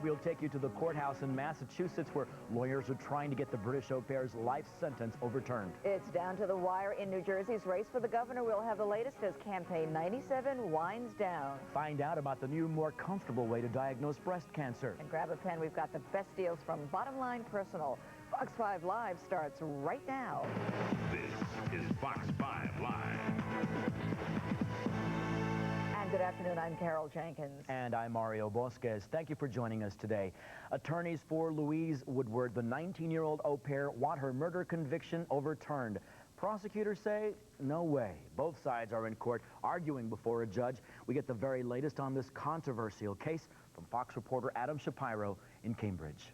ahead, we'll take you to the courthouse in Massachusetts where lawyers are trying to get the British au pair's life sentence overturned. It's down to the wire in New Jersey's race for the governor. We'll have the latest as Campaign 97 winds down. Find out about the new, more comfortable way to diagnose breast cancer. And grab a pen. We've got the best deals from Bottom Line Personal. Fox 5 Live starts right now. This is Fox 5 Live. And good afternoon, I'm Carol Jenkins. And I'm Mario Bosquez. Thank you for joining us today. Attorneys for Louise Woodward, the 19-year-old au pair, want her murder conviction overturned. Prosecutors say, no way. Both sides are in court arguing before a judge. We get the very latest on this controversial case from Fox reporter Adam Shapiro in Cambridge.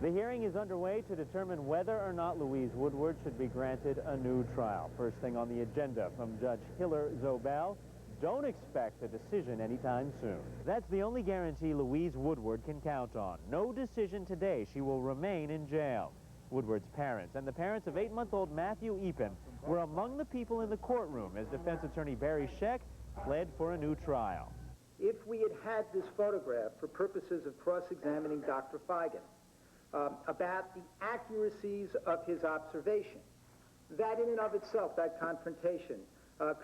The hearing is underway to determine whether or not Louise Woodward should be granted a new trial. First thing on the agenda from Judge Hiller Zobel, don't expect a decision anytime soon. That's the only guarantee Louise Woodward can count on. No decision today. She will remain in jail. Woodward's parents and the parents of 8-month-old Matthew Epen were among the people in the courtroom as defense attorney Barry Scheck pled for a new trial. If we had had this photograph for purposes of cross-examining Dr. Feigen, about the accuracies of his observation, that in and of itself, that confrontation,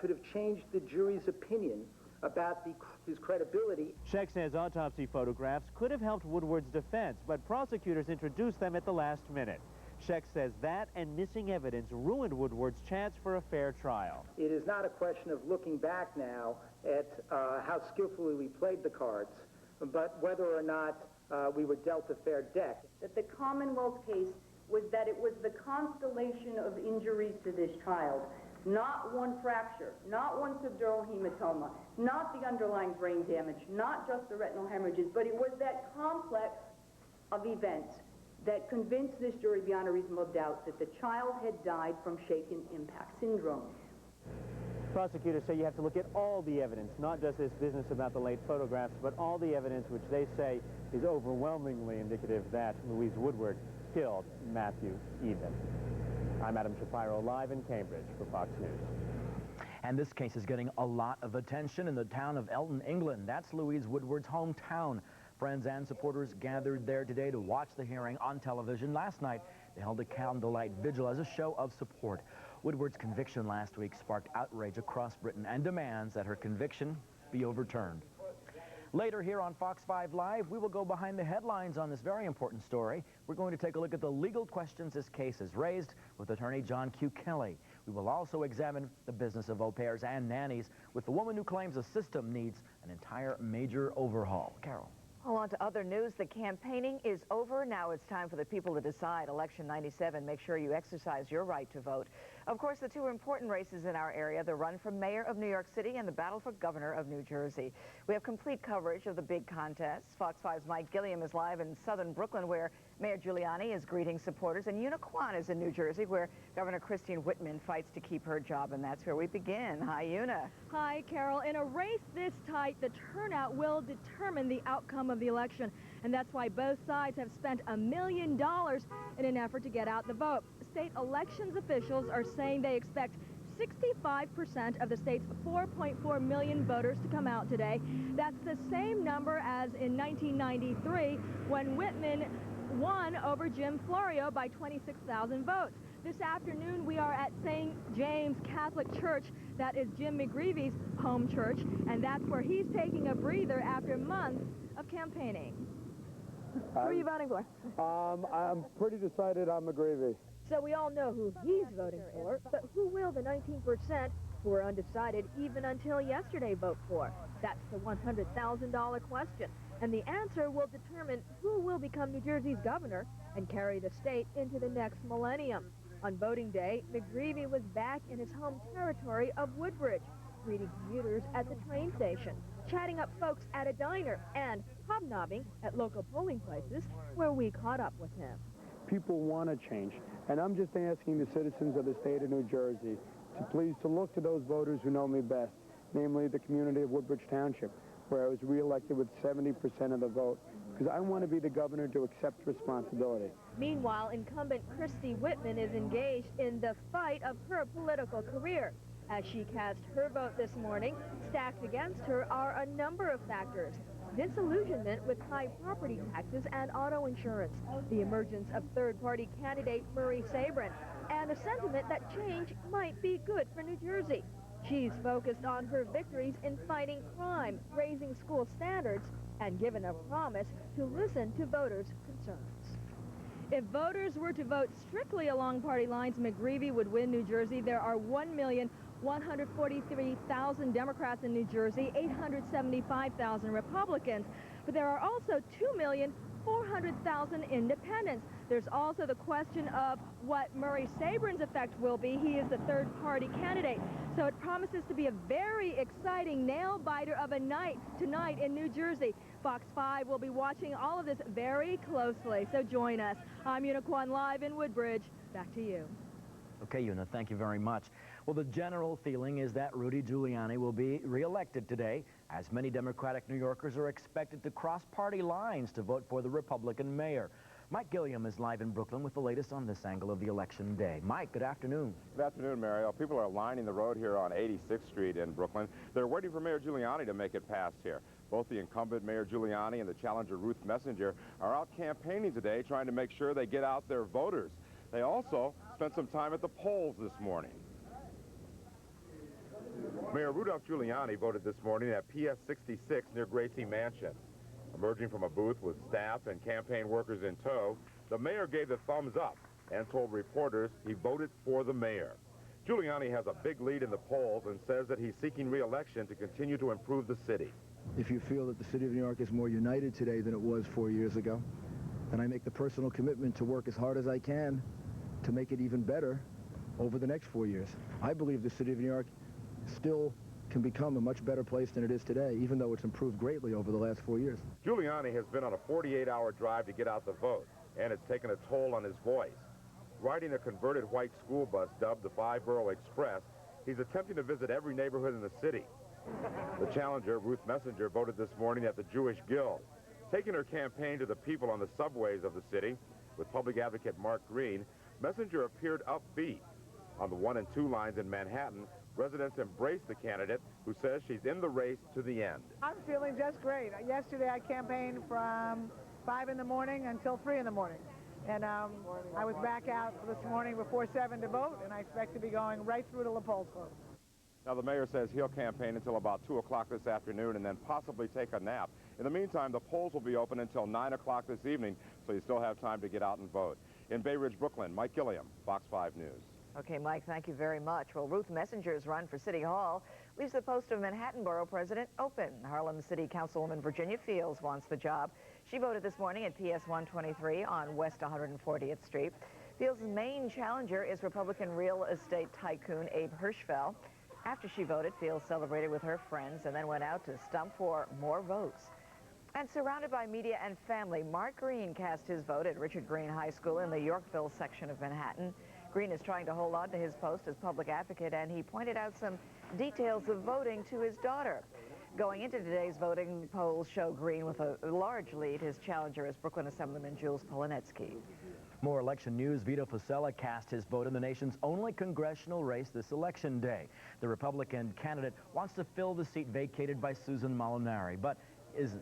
could have changed the jury's opinion about his credibility. Scheck says autopsy photographs could have helped Woodward's defense, but prosecutors introduced them at the last minute. Scheck says that and missing evidence ruined Woodward's chance for a fair trial. It is not a question of looking back now at how skillfully we played the cards, but whether or not we were dealt a fair deck. That the Commonwealth case was that it was the constellation of injuries to this child, not one fracture, not one subdural hematoma, not the underlying brain damage, not just the retinal hemorrhages, but it was that complex of events that convinced this jury beyond a reasonable doubt that the child had died from shaken impact syndrome. Prosecutors say you have to look at all the evidence, not just this business about the late photographs, but all the evidence which they say is overwhelmingly indicative that Louise Woodward killed Matthew Epen. I'm Adam Shapiro, live in Cambridge for Fox News. And this case is getting a lot of attention in the town of Elton, England. That's Louise Woodward's hometown. Friends and supporters gathered there today to watch the hearing on television. Last night, they held a candlelight vigil as a show of support. Woodward's conviction last week sparked outrage across Britain and demands that her conviction be overturned. Later here on Fox 5 Live, we will go behind the headlines on this very important story. We're going to take a look at the legal questions this case has raised with attorney John Q. Kelly. We will also examine the business of au pairs and nannies with the woman who claims the system needs an entire major overhaul. Carol. Well, on to other news. The campaigning is over. Now it's time for the people to decide. Election 97. Make sure you exercise your right to vote. Of course, the two important races in our area, the run for mayor of New York City and the battle for governor of New Jersey. We have complete coverage of the big contests. Fox 5's Mike Gilliam is live in southern Brooklyn, where Mayor Giuliani is greeting supporters, and Una Kwan is in New Jersey, where Governor Christine Whitman fights to keep her job, and that's where we begin. Hi, Una. Hi, Carol. In a race this tight, the turnout will determine the outcome of the election, and that's why both sides have spent $1 million in an effort to get out the vote. State elections officials are saying they expect 65% of the state's 4.4 million voters to come out today. That's the same number as in 1993 when Whitman won over Jim Florio by 26,000 votes. This afternoon, we are at St. James Catholic Church. That is Jim McGreevy's home church, and that's where he's taking a breather after months of campaigning. Who are you voting for? I'm pretty decided on McGreevy. So we all know who he's voting for, but who will the 19% who are undecided even until yesterday vote for? That's the $100,000 question. And the answer will determine who will become New Jersey's governor and carry the state into the next millennium. On voting day, McGreevy was back in his home territory of Woodbridge, greeting commuters at the train station, chatting up folks at a diner, and hobnobbing at local polling places where we caught up with him. People want to change, and I'm just asking the citizens of the state of New Jersey to please to look to those voters who know me best, namely the community of Woodbridge Township, where I was reelected with 70% of the vote, because I want to be the governor to accept responsibility. Meanwhile, incumbent Christy Whitman is engaged in the fight of her political career. As she cast her vote this morning, stacked against her are a number of factors. disillusionment with high property taxes and auto insurance, the emergence of third-party candidate Murray Sabrin, and a sentiment that change might be good for New Jersey. She's focused on her victories in fighting crime, raising school standards, and given a promise to listen to voters' concerns. If voters were to vote strictly along party lines, McGreevey would win New Jersey. There are 1,143,000 Democrats in New Jersey, 875,000 Republicans, but there are also 2,400,000 independents. There's also the question of what Murray Sabrin's effect will be. He is the third-party candidate. So it promises to be a very exciting nail-biter of a night tonight in New Jersey. Fox 5 will be watching all of this very closely, so join us. I'm Unicorn live in Woodbridge. Back to you. Okay, Una, thank you very much. Well, the general feeling is that Rudy Giuliani will be reelected today, as many Democratic New Yorkers are expected to cross party lines to vote for the Republican mayor. Mike Gilliam is live in Brooklyn with the latest on this angle of the election day. Mike, good afternoon. Good afternoon, Mario. People are lining the road here on 86th Street in Brooklyn. They're waiting for Mayor Giuliani to make it past here. Both the incumbent Mayor Giuliani and the challenger Ruth Messenger are out campaigning today, trying to make sure they get out their voters. They also spent some time at the polls this morning. Mayor Rudolph Giuliani voted this morning at PS 66 near Gracie Mansion. Emerging from a booth with staff and campaign workers in tow, the mayor gave the thumbs up and told reporters he voted for the mayor. Giuliani has a big lead in the polls and says that he's seeking re-election to continue to improve the city. If you feel that the city of New York is more united today than it was 4 years ago, then I make the personal commitment to work as hard as I can to make it even better over the next 4 years. I believe the city of New York still can become a much better place than it is today, even though it's improved greatly over the last 4 years. Giuliani has been on a 48-hour drive to get out the vote, and it's taken a toll on his voice. Riding a converted white school bus dubbed the Five-Borough Express, he's attempting to visit every neighborhood in the city. The challenger, Ruth Messenger, voted this morning at the Jewish Guild, taking her campaign to the people on the subways of the city. With public advocate Mark Green, Messenger appeared upbeat. On the 1 and 2 lines in Manhattan, residents embraced the candidate, who says she's in the race to the end. I'm feeling just great. Yesterday I campaigned from 5 in the morning until 3 in the morning. And I was back out this morning before 7 to vote, and I expect to be going right through till the polls close. Now, the mayor says he'll campaign until about 2 o'clock this afternoon and then possibly take a nap. In the meantime, the polls will be open until 9 o'clock this evening, so you still have time to get out and vote. In Bay Ridge, Brooklyn, Mike Gilliam, Fox 5 News. Okay, Mike, thank you very much. Well, Ruth Messenger's run for City Hall leaves the post of Manhattan Borough President open. Harlem City Councilwoman Virginia Fields wants the job. She voted this morning at PS 123 on West 140th Street. Fields' main challenger is Republican real estate tycoon Abe Hirschfeld. After she voted, Fields celebrated with her friends and then went out to stump for more votes. And surrounded by media and family, Mark Green cast his vote at Richard Green High School in the Yorkville section of Manhattan. Green is trying to hold on to his post as public advocate, and he pointed out some details of voting to his daughter. Going into today's voting, polls show Green with a large lead. His challenger is Brooklyn Assemblyman Jules Polonetsky. More election news. Vito Fossella cast his vote in the nation's only congressional race this election day. The Republican candidate wants to fill the seat vacated by Susan Molinari, but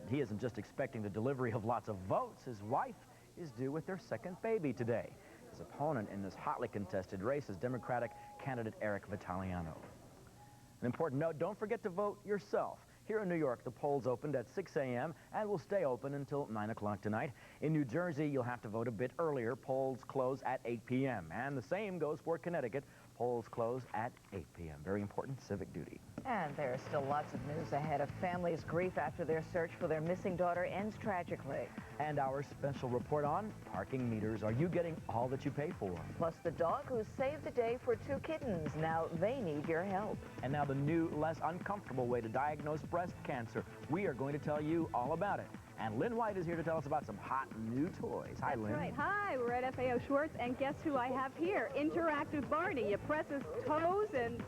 he isn't just expecting the delivery of lots of votes. His wife is due with their second baby today. His opponent in this hotly contested race is Democratic candidate Eric Vitaliano. An important note, don't forget to vote yourself. Here in New York, the polls opened at 6 a.m. and will stay open until 9 o'clock tonight. In New Jersey, you'll have to vote a bit earlier. Polls close at 8 p.m. And the same goes for Connecticut. Polls close at 8 p.m. Very important civic duty. And there is still lots of news ahead. Of families' grief after their search for their missing daughter ends tragically. And our special report on parking meters. Are you getting all that you pay for? Plus the dog who saved the day for 2 kittens. Now they need your help. And now the new, less uncomfortable way to diagnose breast cancer. We are going to tell you all about it. And Lynn White is here to tell us about some hot new toys. Hi, Lynn. That's right. Hi, we're at FAO Schwartz, and guess who I have here? Interactive Barney. You press his toes, and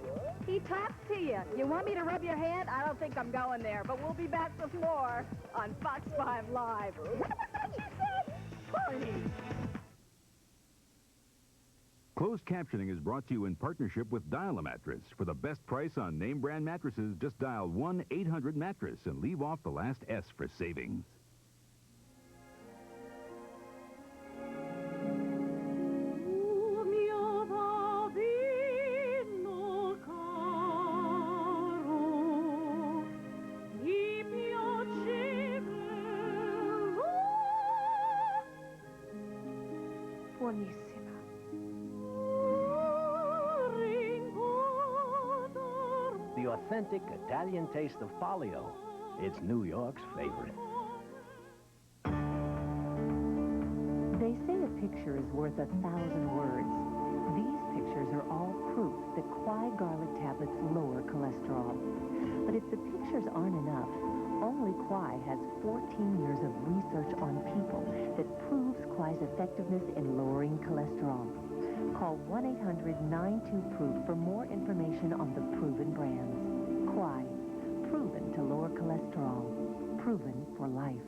he talks to you. You want me to rub your hand? I don't think I'm going there, but we'll be back with more on Fox 5 Live. What was that you said? Barney. Closed captioning is brought to you in partnership with Dial-A-Mattress. For the best price on name brand mattresses, just dial 1-800-MATTRESS and leave off the last S for savings. Buonissima. The authentic Italian taste of Polio. It's New York's favorite. They say a picture is worth 1,000 words. These pictures are all proof that Kwai garlic tablets lower cholesterol. But if the pictures aren't enough, only Kwai has 14 years of research on people that proves Kwai's effectiveness in lowering cholesterol. Call 1-800-92-PROOF for more information on the proven brands. Kwai, proven to lower cholesterol, proven for life.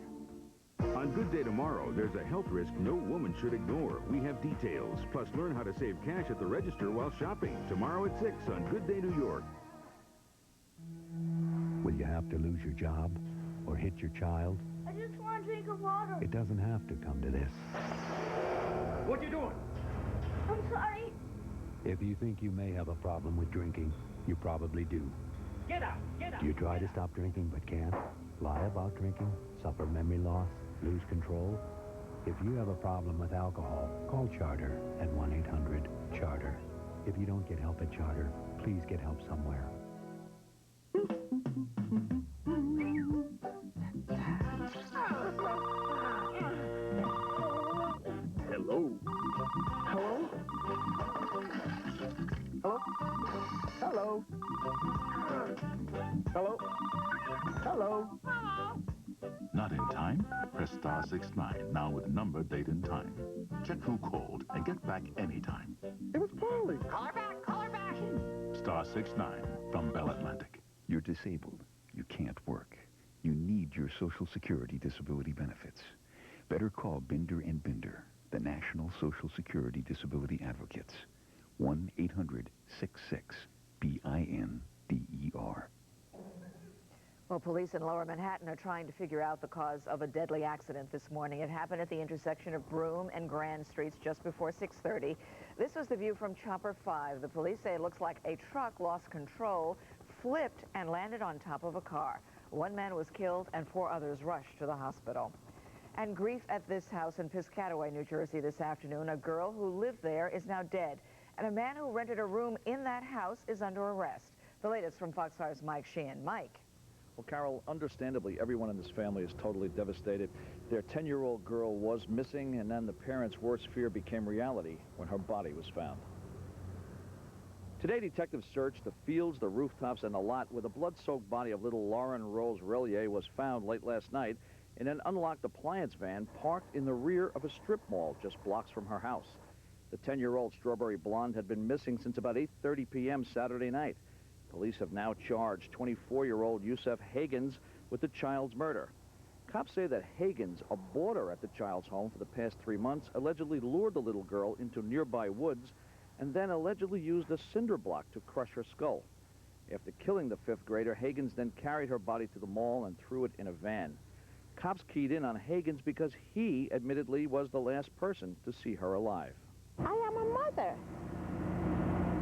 On Good Day Tomorrow, there's a health risk no woman should ignore. We have details, plus learn how to save cash at the register while shopping. Tomorrow at 6 on Good Day New York. Will you have to lose your job or hit your child? I just want a drink of water. It doesn't have to come to this. What you doing? I'm sorry. If you think you may have a problem with drinking, you probably do. Get out! Get out! Do you try to stop drinking but can't? Lie about drinking? Suffer memory loss? Lose control? If you have a problem with alcohol, call Charter at 1-800-CHARTER. If you don't get help at Charter, please get help somewhere. Hello. Hello? Hello? Hello? Hello? Hello? Not in time? Press star 69, now with number, date, and time. Check who called and get back anytime. It was Paulie. Call her back! Call her back! Star 69 from Bell Atlantic. You're disabled. You can't work. You need your Social Security disability benefits. Better call Binder and Binder, the National Social Security Disability Advocates. 1-800-66-BINDER. Well, police in Lower Manhattan are trying to figure out the cause of a deadly accident this morning. It happened at the intersection of Broome and Grand Streets just before 6:30. This was the view from Chopper 5. The police say it looks like a truck lost control, flipped, and landed on top of a car. One man was killed and 4 others rushed to the hospital. And grief at this house in Piscataway, New Jersey this afternoon. A girl who lived there is now dead, and a man who rented a room in that house is under arrest. The latest from Fox 5's Mike Sheehan. Mike. Well, Carol, understandably, everyone in this family is totally devastated. Their 10-year-old girl was missing, and then the parents' worst fear became reality when her body was found. Today, detectives searched the fields, the rooftops, and the lot where the blood-soaked body of little Lauren Rose Relier was found late last night in an unlocked appliance van parked in the rear of a strip mall just blocks from her house. The 10-year-old strawberry blonde had been missing since about 8:30 p.m. Saturday night. Police have now charged 24-year-old Yusef Hagans with the child's murder. Cops say that Hagans, a boarder at the child's home for the past 3 months, allegedly lured the little girl into nearby woods and then allegedly used a cinder block to crush her skull. After killing the 5th grader, Hagans then carried her body to the mall and threw it in a van. Cops keyed in on Hagans because he admittedly was the last person to see her alive. I am a mother.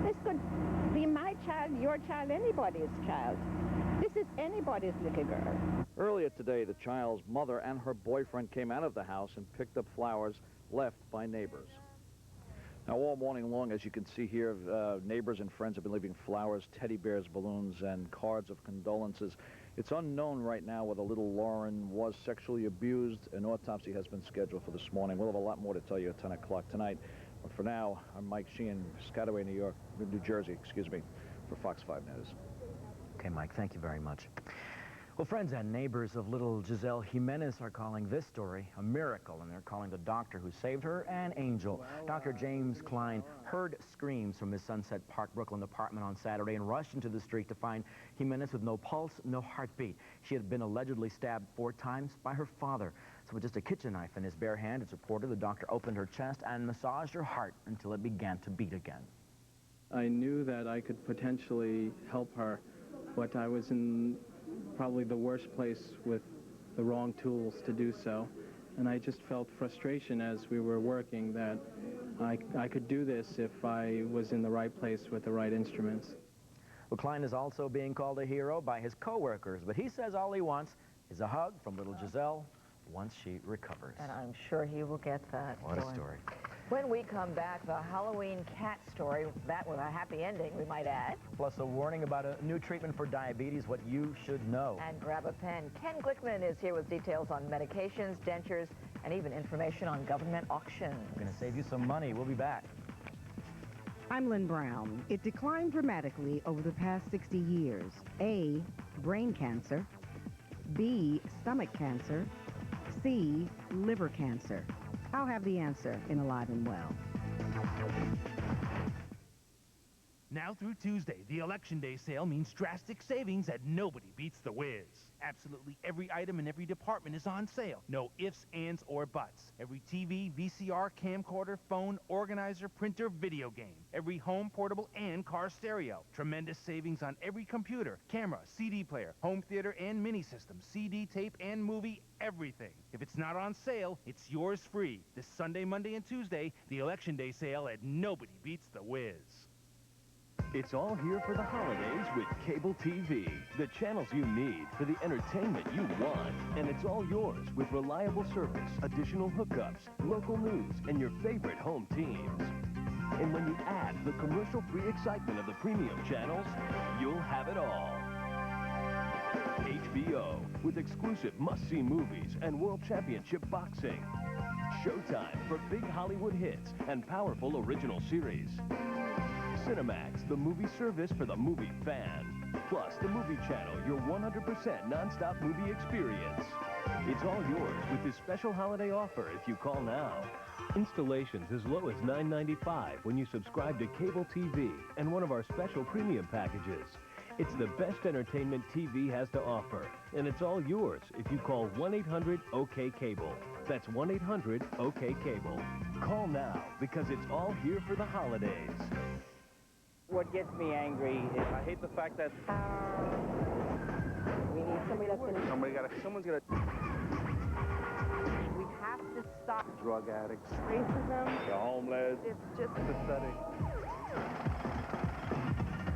This could be my child, your child, anybody's child. This is anybody's little girl. Earlier today, the child's mother and her boyfriend came out of the house and picked up flowers left by neighbors. Now, all morning long, as you can see here, neighbors and friends have been leaving flowers, teddy bears, balloons, and cards of condolences. It's unknown right now whether little Lauren was sexually abused. An autopsy has been scheduled for this morning. We'll have a lot more to tell you at 10 o'clock tonight. But for now, I'm Mike Sheehan, Piscataway, New Jersey, for Fox 5 News. Okay, Mike, thank you very much. Well, friends and neighbors of little Giselle Jimenez are calling this story a miracle, and they're calling the doctor who saved her an angel. Dr. James Klein heard screams from his Sunset Park, Brooklyn apartment on Saturday and rushed into the street to find Jimenez with no pulse, no heartbeat. She had been allegedly stabbed 4 times by her father. with just a kitchen knife in his bare hand. It's reported the doctor opened her chest and massaged her heart until it began to beat again. I knew that I could potentially help her, but I was in probably the worst place with the wrong tools to do so. And I just felt frustration as we were working that I could do this if I was in the right place with the right instruments. Well, Klein is also being called a hero by his co-workers, but he says all he wants is a hug from little Giselle once she recovers. And I'm sure he will get that. What a story. When we come back, the Halloween cat story, that with a happy ending, we might add. Plus a warning about a new treatment for diabetes, what you should know. And grab a pen. Ken Glickman is here with details on medications, dentures, and even information on government auctions. We're going to save you some money. We'll be back. I'm Lynn Brown. It declined dramatically over the past 60 years. A, brain cancer. B, stomach cancer. C, liver cancer. I'll have the answer in Alive and Well. Now through Tuesday, the Election Day sale means drastic savings that nobody beats the whiz. Absolutely every item in every department is on sale. No ifs, ands, or buts. Every TV, VCR, camcorder, phone, organizer, printer, video game. Every home, portable, and car stereo. Tremendous savings on every computer, camera, CD player, home theater, and mini system, CD, tape, and movie, everything. If it's not on sale, it's yours free. This Sunday, Monday, and Tuesday, the Election Day sale at Nobody Beats the Whiz. It's all here for the holidays with cable TV. The channels you need for the entertainment you want. And it's all yours with reliable service, additional hookups, local news, and your favorite home teams. And when you add the commercial-free excitement of the premium channels, you'll have it all. HBO with exclusive must-see movies and World Championship boxing. Showtime for big Hollywood hits and powerful original series. Cinemax, the movie service for the movie fan. Plus, the Movie Channel, your 100% non-stop movie experience. It's all yours with this special holiday offer if you call now. Installations as low as $9.95 when you subscribe to cable TV and one of our special premium packages. It's the best entertainment TV has to offer, and it's all yours if you call 1-800-OK-CABLE. That's 1-800-OK-CABLE. Call now because it's all here for the holidays. What gets me angry is I hate the fact that we need somebody that's going to... Someone's got to... We have to stop Drug addicts. racism. The homeless. It's just pathetic.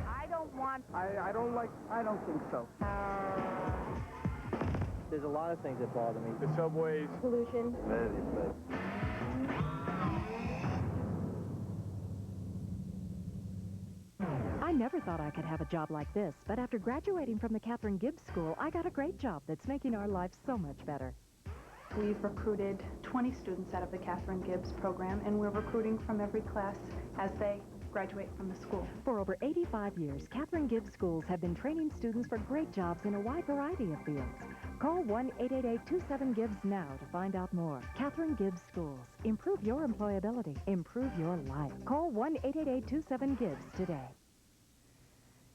I don't want... I don't think so. There's a lot of things that bother me. The subways. Pollution. I never thought I could have a job like this, but after graduating from the Catherine Gibbs School, I got a great job that's making our lives so much better. We've recruited 20 students out of the Catherine Gibbs program, and we're recruiting from every class as they graduate from the school. For over 85 years, Catherine Gibbs Schools have been training students for great jobs in a wide variety of fields. Call 1-888-27-GIBS now to find out more. Catherine Gibbs Schools. Improve your employability. Improve your life. Call 1-888-27-GIBS today.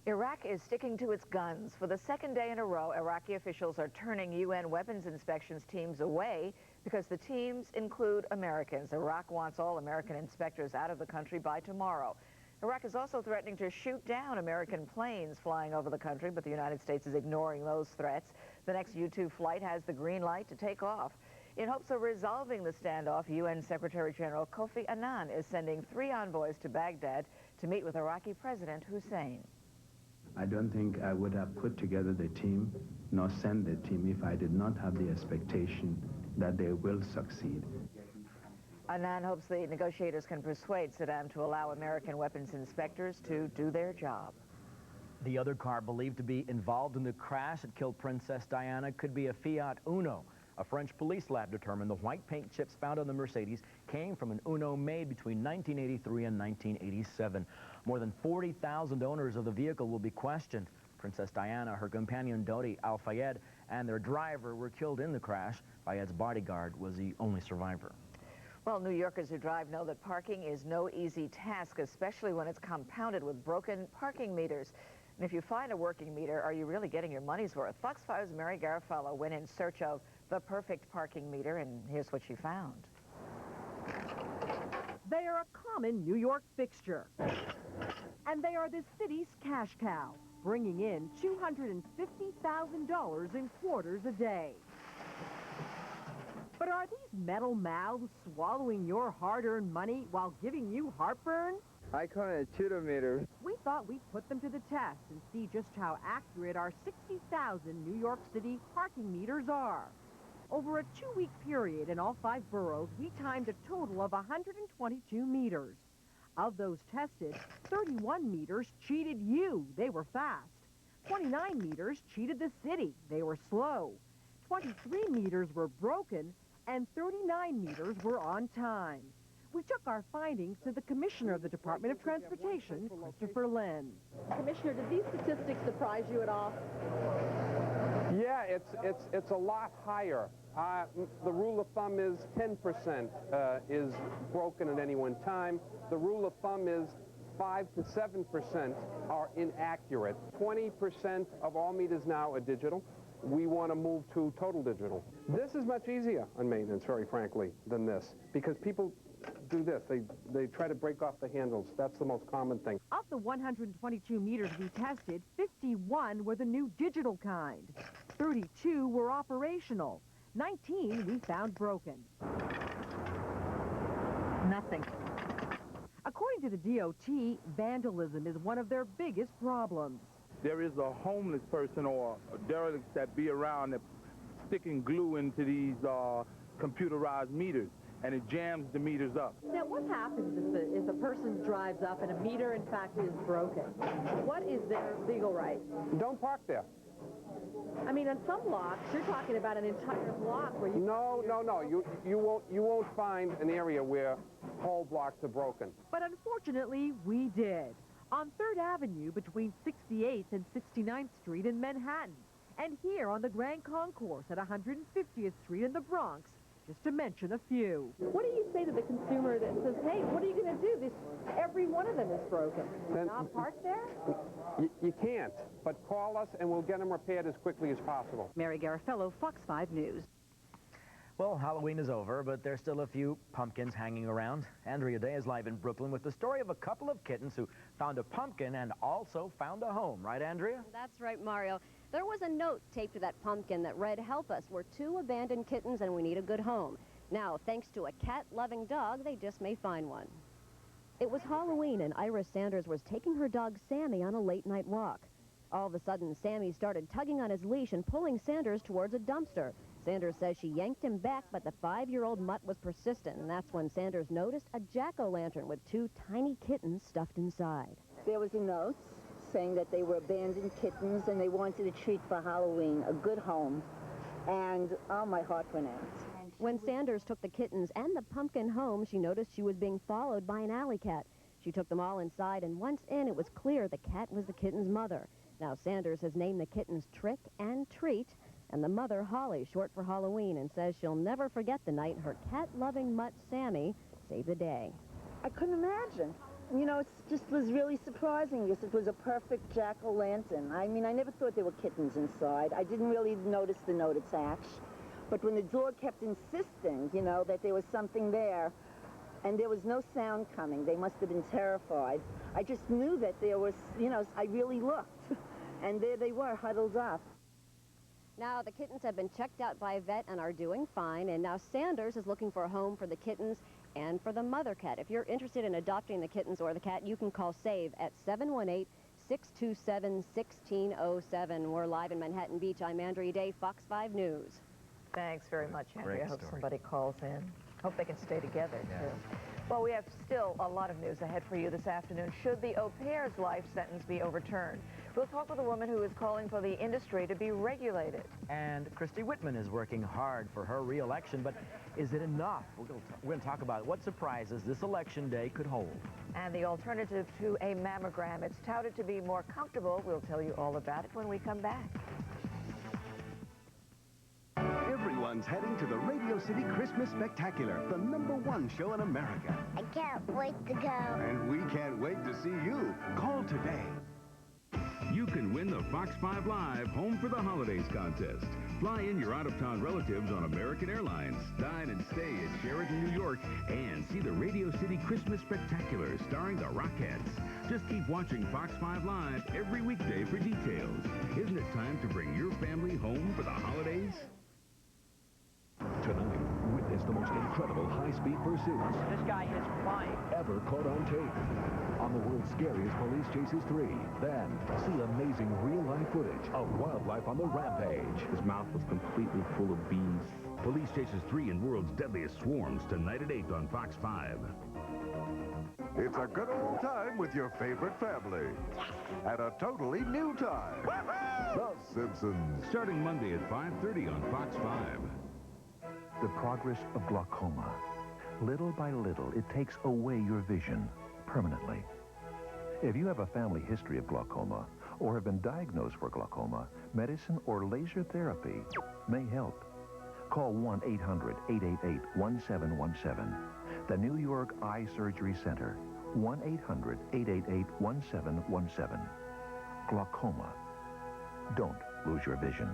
Iraq is sticking to its guns. For the second day in a row, Iraqi officials are turning UN weapons inspections teams away because the teams include Americans. Iraq wants all American inspectors out of the country by tomorrow. Iraq is also threatening to shoot down American planes flying over the country, but the United States is ignoring those threats. The next U-2 flight has the green light to take off. In hopes of resolving the standoff, UN Secretary General Kofi Annan is sending 3 envoys to Baghdad to meet with Iraqi President Hussein. I don't think I would have put together the team nor sent the team if I did not have the expectation that they will succeed. Annan hopes the negotiators can persuade Saddam to allow American weapons inspectors to do their job. The other car believed to be involved in the crash that killed Princess Diana could be a Fiat Uno. A French police lab determined the white paint chips found on the Mercedes came from an Uno made between 1983 and 1987. More than 40,000 owners of the vehicle will be questioned. Princess Diana, her companion Dodi Al-Fayed, and their driver were killed in the crash. Fayed's bodyguard was the only survivor. Well, New Yorkers who drive know that parking is no easy task, especially when it's compounded with broken parking meters. And if you find a working meter, are you really getting your money's worth? Fox 5's Mary Garofalo went in search of the perfect parking meter, and here's what she found. They are a common New York fixture, and they are this city's cash cow, bringing in $250,000 in quarters a day. But are these metal mouths swallowing your hard-earned money while giving you heartburn? I call it a cheetometer. We thought we'd put them to the test and see just how accurate our 60,000 New York City parking meters are. Over a 2-week period in all 5 boroughs, we timed a total of 122 meters. Of those tested, 31 meters cheated you. They were fast. 29 meters cheated the city. They were slow. 23 meters were broken, and 39 meters were on time. We took our findings to the Commissioner of the Department of Transportation, Christopher Lynn. Commissioner, did these statistics surprise you at all? Yeah, it's a lot higher. The rule of thumb is 10% is broken at any one time. The rule of thumb is 5 to 7% are inaccurate. 20% of all meters now are digital. We want to move to total digital. This is much easier on maintenance, very frankly, than this, because people do this. They try to break off the handles. That's the most common thing. Of the 122 meters we tested, 51 were the new digital kind. 32 were operational. 19 we found broken. Nothing. According to the DOT, vandalism is one of their biggest problems. There is a homeless person or a derelict that be around that sticking glue into these computerized meters, and it jams the meters up. Now, what happens if a person drives up and a meter, in fact, is broken? What is their legal right? Don't park there. I mean, on some blocks, you're talking about an entire block where you... No. You won't find an area where whole blocks are broken. But unfortunately, we did. On 3rd Avenue between 68th and 69th Street in Manhattan, and here on the Grand Concourse at 150th Street in the Bronx, just to mention a few. What do you say to the consumer that says, hey, what are you going to do? Every one of them is broken. Then, not park there? You can't, but call us and we'll get them repaired as quickly as possible. Mary Garofalo, Fox 5 News. Well, Halloween is over, but there's still a few pumpkins hanging around. Andrea Day is live in Brooklyn with the story of a couple of kittens who found a pumpkin and also found a home. Right, Andrea? That's right, Mario. There was a note taped to that pumpkin that read, "Help us, we're 2 abandoned kittens and we need a good home." Now, thanks to a cat-loving dog, they just may find one. It was Halloween and Iris Sanders was taking her dog Sammy on a late-night walk. All of a sudden, Sammy started tugging on his leash and pulling Sanders towards a dumpster. Sanders says she yanked him back, but the 5-year-old mutt was persistent, and that's when Sanders noticed a jack-o'-lantern with 2 tiny kittens stuffed inside. There was a note saying that they were abandoned kittens and they wanted a treat for Halloween, a good home, and oh, my heart went out. When Sanders took the kittens and the pumpkin home, she noticed she was being followed by an alley cat. She took them all inside, and once in, it was clear the cat was the kitten's mother. Now, Sanders has named the kittens Trick and Treat, and the mother, Holly, short for Halloween, and says she'll never forget the night her cat-loving mutt, Sammy, saved the day. I couldn't imagine. You know, it just was really surprising because it was a perfect jack-o'-lantern. I mean, I never thought there were kittens inside. I didn't really notice the note attached. But when the dog kept insisting, you know, that there was something there, and there was no sound coming, they must have been terrified. I just knew that there was, you know, I really looked. And there they were, huddled up. Now, the kittens have been checked out by a vet and are doing fine, and now Sanders is looking for a home for the kittens and for the mother cat. If you're interested in adopting the kittens or the cat, you can call SAVE at 718-627-1607. We're live in Manhattan Beach. I'm Andrea Day, Fox 5 News. Thanks very much, Andrea. Great I hope story. somebody calls in. Hope they can stay together, too. Well, we have still a lot of news ahead for you this afternoon. Should the au pair's life sentence be overturned? We'll talk with a woman who is calling for the industry to be regulated. And Christy Whitman is working hard for her re-election, but is it enough? We're going to talk about what surprises this election day could hold. And the alternative to a mammogram. It's touted to be more comfortable. We'll tell you all about it when we come back. Everyone's heading to the Radio City Christmas Spectacular, the #1 show in America. I can't wait to go. And we can't wait to see you. Call today. You the Fox 5 Live Home for the Holidays contest. Fly in your out-of-town relatives on American Airlines. Dine and stay at Sheraton, New York, and see the Radio City Christmas Spectacular starring the Rockettes. Just keep watching Fox 5 Live every weekday for details. Isn't it time to bring your family home for the holidays? Tonight, witness the most incredible high-speed pursuits This guy is flying. ever caught on tape. On the world's scariest police chases 3. Then, see amazing real-life footage of wildlife on the rampage. His mouth was completely full of bees. Police Chases 3 and World's Deadliest Swarms tonight at 8 on Fox 5. It's a good old time with your favorite family. At a totally new time. The Simpsons. Starting Monday at 5:30 on Fox 5. The progress of glaucoma. Little by little, it takes away your vision permanently. If you have a family history of glaucoma or have been diagnosed for glaucoma, medicine or laser therapy may help. Call 1-800-888-1717. The New York Eye Surgery Center. 1-800-888-1717. Glaucoma. Don't lose your vision.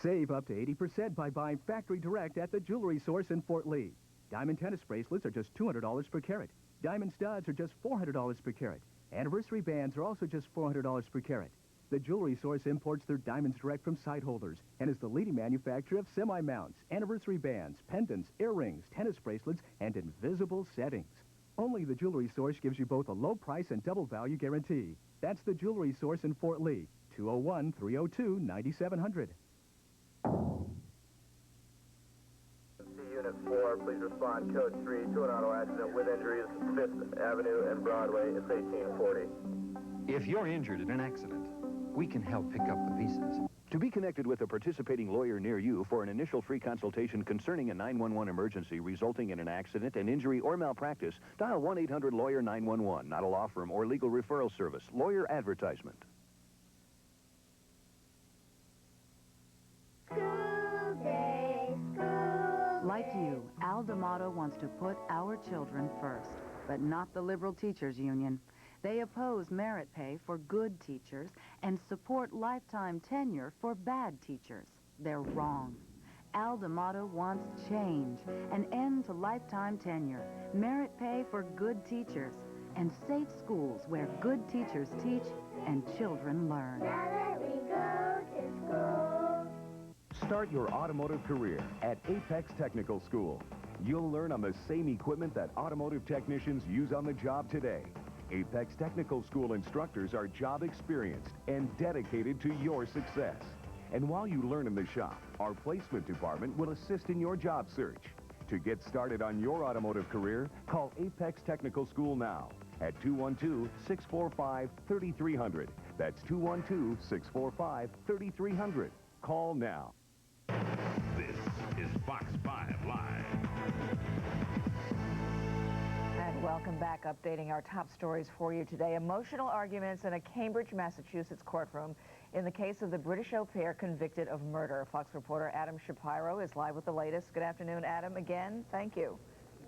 Save up to 80% by buying factory direct at the Jewelry Source in Fort Lee. Diamond tennis bracelets are just $200 per carat. Diamond studs are just $400 per carat. Anniversary bands are also just $400 per carat. The Jewelry Source imports their diamonds direct from site holders and is the leading manufacturer of semi-mounts, anniversary bands, pendants, earrings, tennis bracelets, and invisible settings. Only the Jewelry Source gives you both a low price and double value guarantee. That's the Jewelry Source in Fort Lee, 201-302-9700. Unit 4, please respond. Code 3 to an auto accident with injuries, 5th Avenue and Broadway. It's 1840. If you're injured in an accident, we can help pick up the pieces. To be connected with a participating lawyer near you for an initial free consultation concerning a 911 emergency resulting in an accident, an injury, or malpractice, dial 1-800-LAWYER-911, not a law firm or legal referral service. Lawyer advertisement. Like you, Al D'Amato wants to put our children first, but not the Liberal Teachers Union. They oppose merit pay for good teachers and support lifetime tenure for bad teachers. They're wrong. Al D'Amato wants change, an end to lifetime tenure, merit pay for good teachers, and safe schools where good teachers teach and children learn. Now let me go to school. Start your automotive career at Apex Technical School. You'll learn on the same equipment that automotive technicians use on the job today. Apex Technical School instructors are job experienced and dedicated to your success. And while you learn in the shop, our placement department will assist in your job search. To get started on your automotive career, call Apex Technical School now at 212-645-3300. That's 212-645-3300. Call now. This is Fox 5 Live. And welcome back, updating our top stories for you today. Emotional arguments in a Cambridge, Massachusetts courtroom in the case of the British au pair convicted of murder. Fox reporter Adam Shapiro is live with the latest. Good afternoon, Adam. Again, thank you.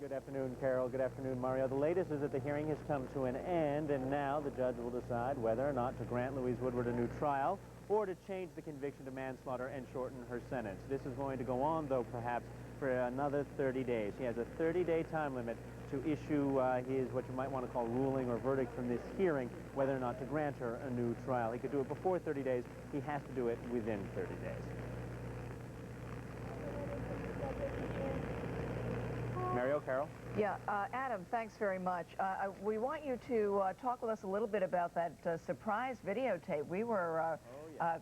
Good afternoon, Carol. Good afternoon, Mario. The latest is that the hearing has come to an end, and now the judge will decide whether or not to grant Louise Woodward a new trial or to change the conviction to manslaughter and shorten her sentence. This is going to go on, though, perhaps for another 30 days. He has a 30-day time limit to issue his, what you might want to call, ruling or verdict from this hearing, whether or not to grant her a new trial. He could do it before 30 days. He has to do it within 30 days. Mario, Carol? Yeah, Adam, thanks very much. We want you to talk with us a little bit about that surprise videotape. We were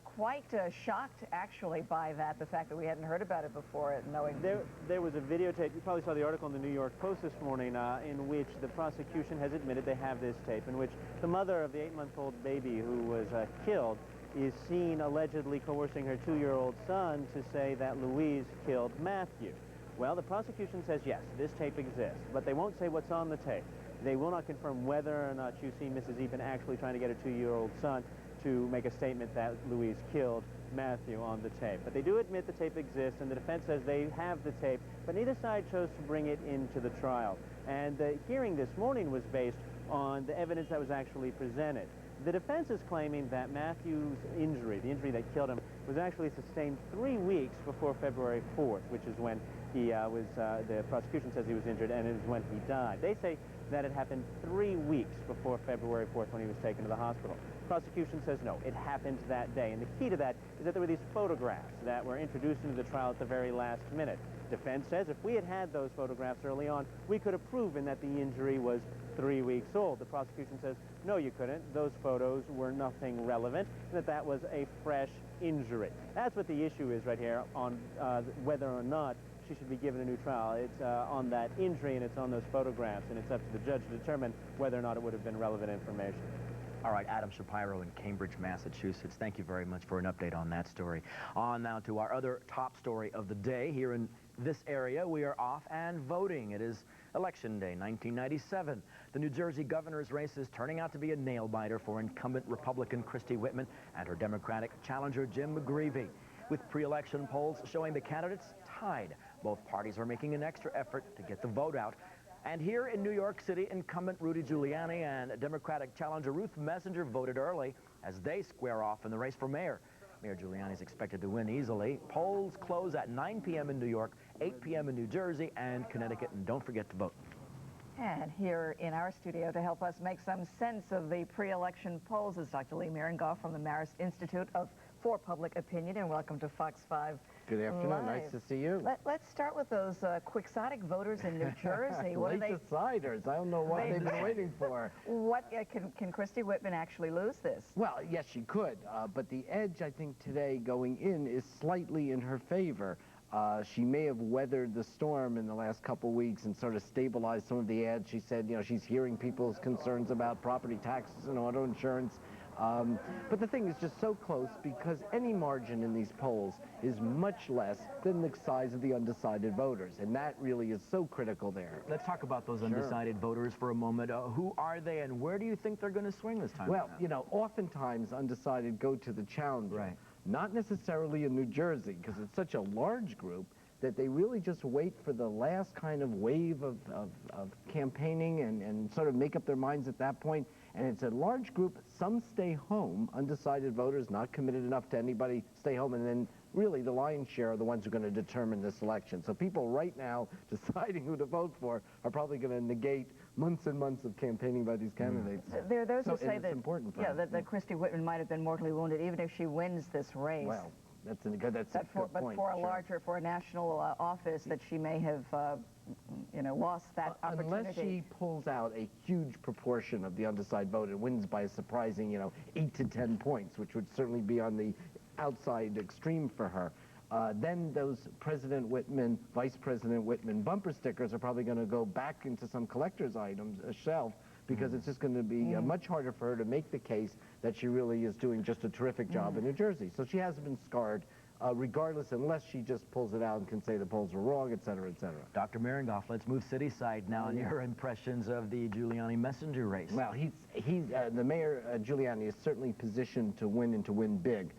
quite shocked, actually, by that, the fact that we hadn't heard about it before, knowing... There was a videotape. You probably saw the article in the New York Post this morning in which the prosecution has admitted they have this tape, in which the mother of the 8-month-old baby who was killed is seen allegedly coercing her 2-year-old son to say that Louise killed Matthew. Well, the prosecution says, yes, this tape exists, but they won't say what's on the tape. They will not confirm whether or not you see Mrs. Eapen actually trying to get her 2-year-old son to make a statement that Louise killed Matthew on the tape. But they do admit the tape exists, and the defense says they have the tape, but neither side chose to bring it into the trial. And the hearing this morning was based on the evidence that was actually presented. The defense is claiming that Matthew's injury, the injury that killed him, was actually sustained 3 weeks before February 4th, which is when he the prosecution says he was injured, and it is when he died. They say that it happened 3 weeks before February 4th when he was taken to the hospital. Prosecution says no, it happened that day. And the key to that is that there were these photographs that were introduced into the trial at the very last minute. Defense says if we had had those photographs early on, we could have proven that the injury was 3 weeks old. The prosecution says, no, you couldn't. Those photos were nothing relevant, and that was a fresh injury. That's what the issue is right here on whether or not she should be given a new trial. It's on that injury, and it's on those photographs, and it's up to the judge to determine whether or not it would have been relevant information. All right, Adam Shapiro in Cambridge, Massachusetts. Thank you very much for an update on that story. On now to our other top story of the day. Here in this area, we are off and voting. It is Election Day 1997. The New Jersey governor's race is turning out to be a nail-biter for incumbent Republican Christy Whitman and her Democratic challenger Jim McGreevey. With pre-election polls showing the candidates tied, both parties are making an extra effort to get the vote out. And here in New York City, incumbent Rudy Giuliani and Democratic challenger Ruth Messenger voted early as they square off in the race for mayor. Mayor Giuliani is expected to win easily. Polls close at 9 p.m. in New York, 8 p.m. in New Jersey and Connecticut. And don't forget to vote. And here in our studio to help us make some sense of the pre-election polls is Dr. Lee Mirengoff from the Marist Institute for Public Opinion. And welcome to Fox 5. Good afternoon. Live. Nice to see you. Let's start with those quixotic voters in New Jersey. What Late are they? deciders. I don't know what they've been waiting for. What can Christy Whitman actually lose this? Well, yes, she could. But the edge, I think, today going in is slightly in her favor. She may have weathered the storm in the last couple weeks and sort of stabilized some of the ads. She said, you know, she's hearing people's concerns about property taxes and auto insurance. But the thing is just so close because any margin in these polls is much less than the size of the undecided voters, and that really is so critical there. Let's talk about those undecided voters for a moment. Who are they, and where do you think they're going to swing this time? Well, you know, oftentimes undecided go to the challenger. Right. Not necessarily in New Jersey, because it's such a large group that they really just wait for the last kind of wave of campaigning and sort of make up their minds at that point. And it's a large group. Some stay home, undecided voters, not committed enough to anybody, stay home, and then really the lion's share are the ones who are going to determine this election. So people right now deciding who to vote for are probably going to negate months and months of campaigning by these candidates. There are those who say that, important that Christy Whitman might have been mortally wounded even if she wins this race. Well, that's a good point. But for a national office, that she may have, lost that opportunity. Unless she pulls out a huge proportion of the undecided vote and wins by a surprising, 8 to 10 points, which would certainly be on the outside extreme for her. Then those President Whitman, Vice President Whitman bumper stickers are probably going to go back into some collector's items, a shelf, because it's just going to be much harder for her to make the case that she really is doing just a terrific job in New Jersey. So she has been scarred, regardless, unless she just pulls it out and can say the polls were wrong, et cetera, et cetera. Dr. Mirengoff, let's move city-side now on your impressions of the Giuliani-Messenger race. Well, the mayor, Giuliani, is certainly positioned to win and to win big.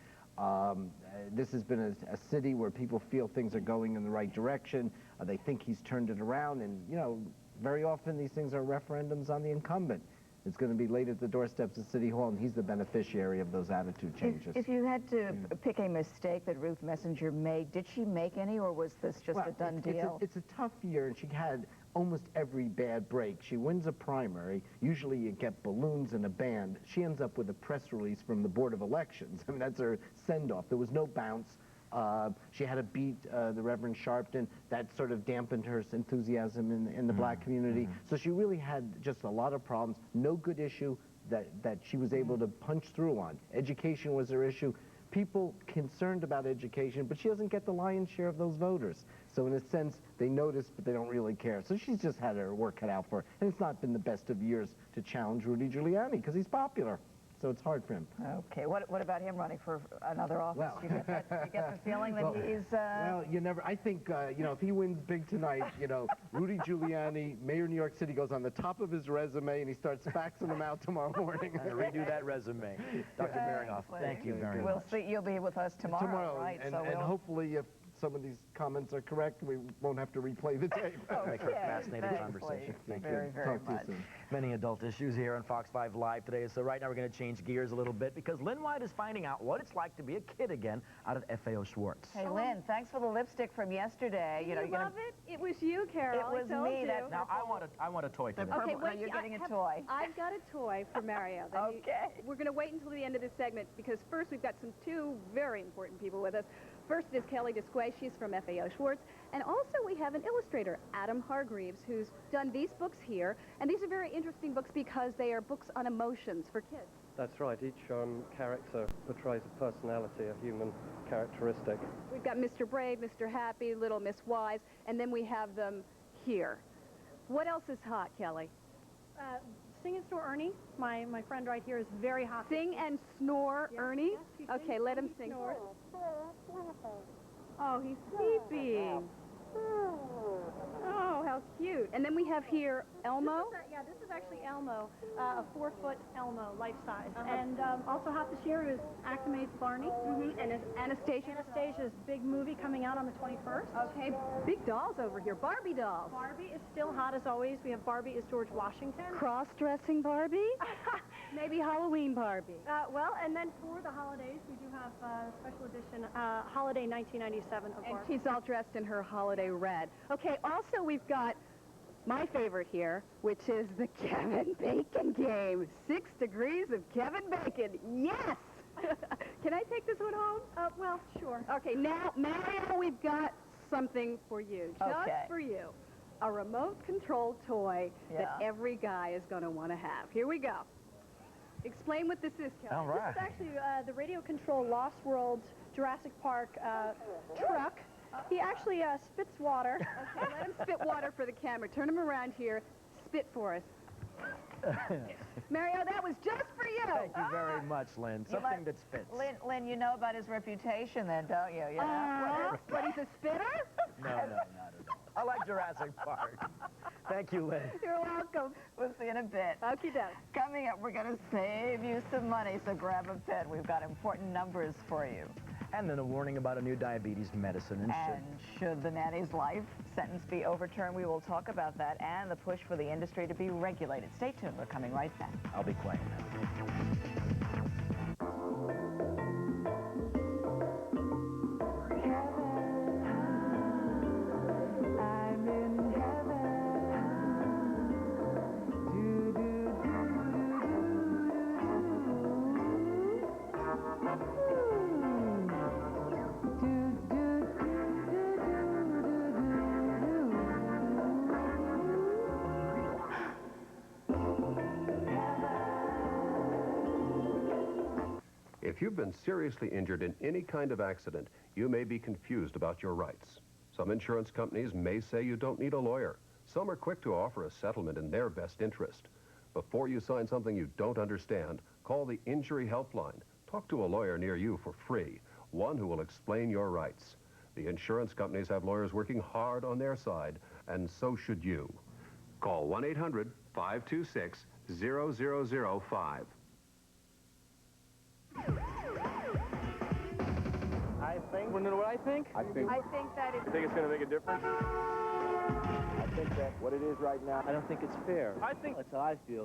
This has been a city where people feel things are going in the right direction. They think he's turned it around, and, very often these things are referendums on the incumbent. It's going to be laid at the doorsteps of City Hall, and he's the beneficiary of those attitude changes. If you had to pick a mistake that Ruth Messenger made, did she make any, or was this just a done deal? It's a tough year, and she had almost every bad break. She wins a primary. Usually you get balloons and a band. She ends up with a press release from the Board of Elections. I mean, that's her send-off. There was no bounce. She had to beat the Reverend Sharpton. That sort of dampened her enthusiasm in the black community. So she really had just a lot of problems. No good issue that she was able to punch through on. Education was her issue. People concerned about education, but she doesn't get the lion's share of those voters. So in a sense, they notice, but they don't really care. So she's just had her work cut out for her. And it's not been the best of years to challenge Rudy Giuliani, because he's popular. So it's hard for him. Okay, what about him running for another office? Well, you get the feeling that he's... Well, I think, if he wins big tonight, Rudy Giuliani, Mayor of New York City, goes on the top of his resume and he starts faxing them out tomorrow morning. Redo that resume. Dr. Mirengoff, thank you very much. We'll see. You'll be with us tomorrow, right? And hopefully, if some of these comments are correct, we won't have to replay the tape. Okay. Fascinating conversation. Thank you very, very much. Many adult issues here on Fox 5 Live today. So right now we're going to change gears a little bit because Lynn White is finding out what it's like to be a kid again out at FAO Schwartz. Hey, Lynn, thanks for the lipstick from yesterday. You love it? It was you, Carol. It was me. Now I want a toy today. Okay, wait, you're getting a toy. I've got a toy for Mario. Okay. We're going to wait until the end of this segment because first we've got two very important people with us. First is Kelly Desquay. She's from FAO Schwartz. And also we have an illustrator, Adam Hargreaves, who's done these books here. And these are very interesting books because they are books on emotions for kids. That's right. Each character portrays a personality, a human characteristic. We've got Mr. Brave, Mr. Happy, Little Miss Wise, and then we have them here. What else is hot, Kelly? Sing and Snore Ernie, my friend right here, is very hot. Sing and Snore Ernie? Yes, okay, let him sing. Snores. Oh, he's sleeping. Oh, how cute. And then we have here Elmo. This is actually Elmo, a 4-foot Elmo, life size. And also hot this year is Actimate's Barney. And Anastasia. Anastasia's big movie coming out on the 21st. Okay, big dolls over here. Barbie dolls. Barbie is still hot as always. We have Barbie is George Washington. Cross-dressing Barbie? Maybe Halloween Barbie. Well, and then for the holidays, we do have a special edition Holiday 1997 of Barbie. And she's all dressed in her holiday red. Okay, also we've got my favorite here, which is the Kevin Bacon game. 6 degrees of Kevin Bacon. Yes! Can I take this one home? Well, sure. Okay, now, Mario, we've got something for you. Just for you. A remote-controlled toy that every guy is going to want to have. Here we go. Explain what this is, Kelly. All right. This is actually the radio control Lost World Jurassic Park truck. He actually spits water. Okay, let him spit water for the camera. Turn him around here. Spit for us. Mario, that was just for you. Thank you very much, Lynn. Something that spits. Lynn, you know about his reputation then, don't you? What, he's a spitter? No, not at all. I like Jurassic Park. Thank you, Lynn. You're welcome. We'll see you in a bit. Okie doke. Coming up, we're going to save you some money, so grab a pen. We've got important numbers for you. And then a warning about a new diabetes medicine. And should the nanny's life sentence be overturned, we will talk about that and the push for the industry to be regulated. Stay tuned. We're coming right back. I'll be quiet now. If you've been seriously injured in any kind of accident, you may be confused about your rights. Some insurance companies may say you don't need a lawyer. Some are quick to offer a settlement in their best interest. Before you sign something you don't understand, call the Injury Helpline. Talk to a lawyer near you for free, one who will explain your rights. The insurance companies have lawyers working hard on their side, and so should you. Call 1-800-526-0005. I think. Want to know what I think? I think that I think it's going to make a difference. I think that what it is right now, I don't think it's fair. I think that's how I feel.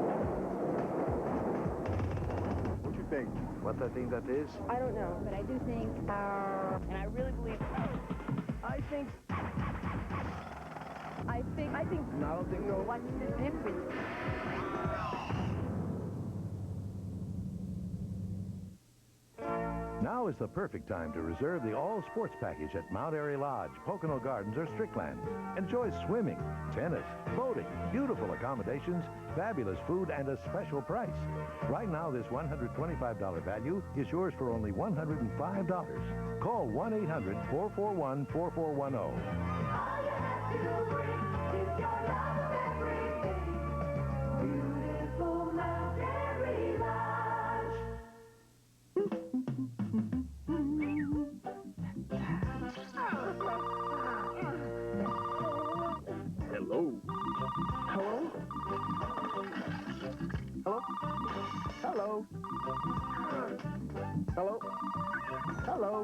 What you think? What I think that is? I don't know, but I do think, and I really believe, I think, no, I don't think so. What's the difference? Now is the perfect time to reserve the all-sports package at Mount Airy Lodge, Pocono Gardens, or Strickland. Enjoy swimming, tennis, boating, beautiful accommodations, fabulous food, and a special price. Right now, this $125 value is yours for only $105. Call 1-800-441-4410. All you have to bring is your love of everything. Beautiful Mount Airy Lodge. Hello. Hello? Hello? Hello? Hello? Hello?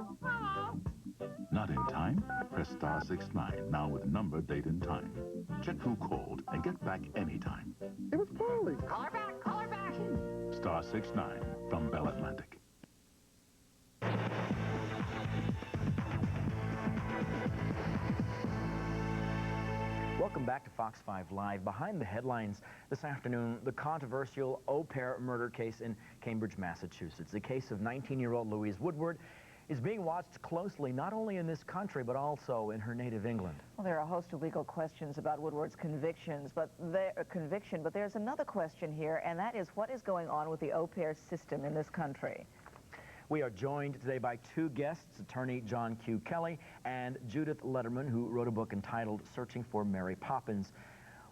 Not in time? Press star 69 now with number, date, and time. Check who called and get back anytime. It was Paulie. Call her back, call her back. Star 69 from Bell Atlantic. Welcome back to Fox 5 Live. Behind the headlines this afternoon, the controversial au pair murder case in Cambridge, Massachusetts. The case of 19-year-old Louise Woodward is being watched closely, not only in this country, but also in her native England. Well, there are a host of legal questions about Woodward's conviction, but there's another question here, and that is what is going on with the au pair system in this country? We are joined today by two guests, attorney John Q. Kelly and Judith Letterman, who wrote a book entitled Searching for Mary Poppins.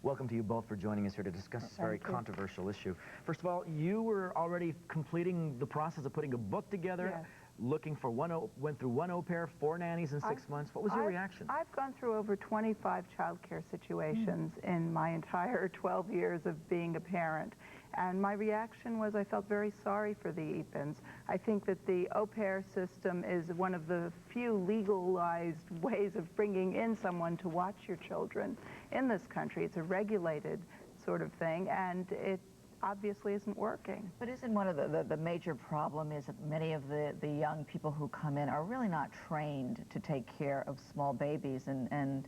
Welcome to you both for joining us here to discuss this very controversial issue. First of all, you were already completing the process of putting a book together. Yes. Looking for went through one au pair, 4 nannies in 6 months. What was your reaction? I've gone through over 25 child care situations in my entire 12 years of being a parent. And my reaction was I felt very sorry for the Epins. I think that the au pair system is one of the few legalized ways of bringing in someone to watch your children in this country. It's a regulated sort of thing, and it obviously isn't working. But isn't one of the major problem is that many of the young people who come in are really not trained to take care of small babies and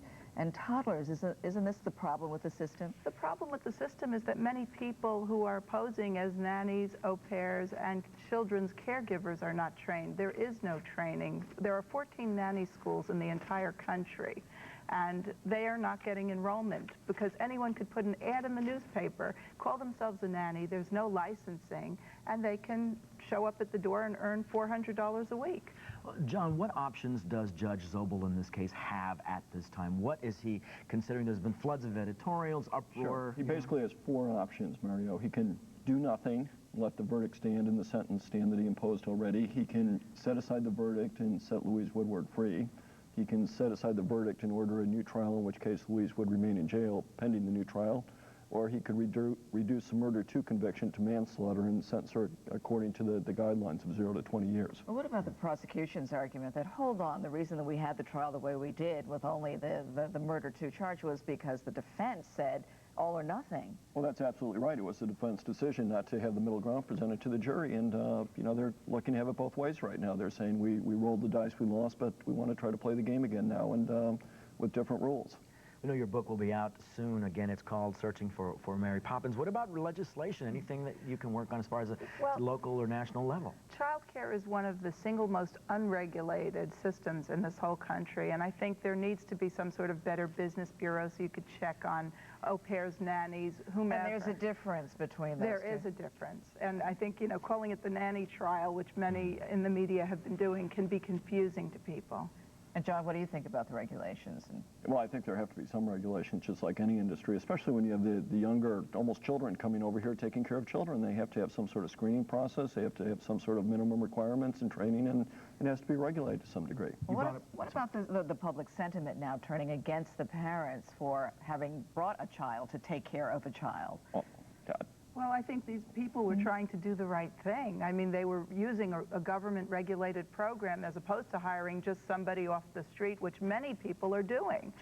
toddlers? Isn't this the problem with the system? The problem with the system is that many people who are posing as nannies, au pairs, and children's caregivers are not trained. There is no training. There are 14 nanny schools in the entire country, and they are not getting enrollment because anyone could put an ad in the newspaper, call themselves a nanny, there's no licensing, and they can show up at the door and earn $400 a week. Well, John, what options does Judge Zobel in this case have at this time? What is he considering? There's been floods of editorials, uproar. Sure. He basically has 4 options, Mario. He can do nothing, let the verdict stand and the sentence stand that he imposed already. He can set aside the verdict and set Louise Woodward free. He can set aside the verdict and order a new trial, in which case Louise would remain in jail pending the new trial. Or he could reduce the murder 2 conviction to manslaughter and sentence her according to the guidelines of 0 to 20 years. Well, what about the prosecution's argument that, hold on, the reason that we had the trial the way we did with only the murder 2 charge was because the defense said all or nothing? Well, that's absolutely right. It was the defense decision not to have the middle ground presented to the jury, and you know, they're looking to have it both ways right now. They're saying we rolled the dice, we lost, but we want to try to play the game again now, and with different rules. We know your book will be out soon. Again, it's called Searching for Mary Poppins. What about legislation? Anything that you can work on as far as a local or national level? Child care is one of the single most unregulated systems in this whole country, and I think there needs to be some sort of better business bureau so you could check on au pairs, nannies, whomever. And there's a difference between those There is a difference, and I think, you know, calling it the nanny trial, which many in the media have been doing, can be confusing to people. And John, what do you think about the regulations? Well, I think there have to be some regulations, just like any industry, especially when you have the younger, almost children coming over here taking care of children. They have to have some sort of screening process. They have to have some sort of minimum requirements and training, and it has to be regulated to some degree. Well, what about the public sentiment now turning against the parents for having brought a child to take care of a child? Oh, God. Well, I think these people were trying to do the right thing. I mean, they were using a government-regulated program as opposed to hiring just somebody off the street, which many people are doing.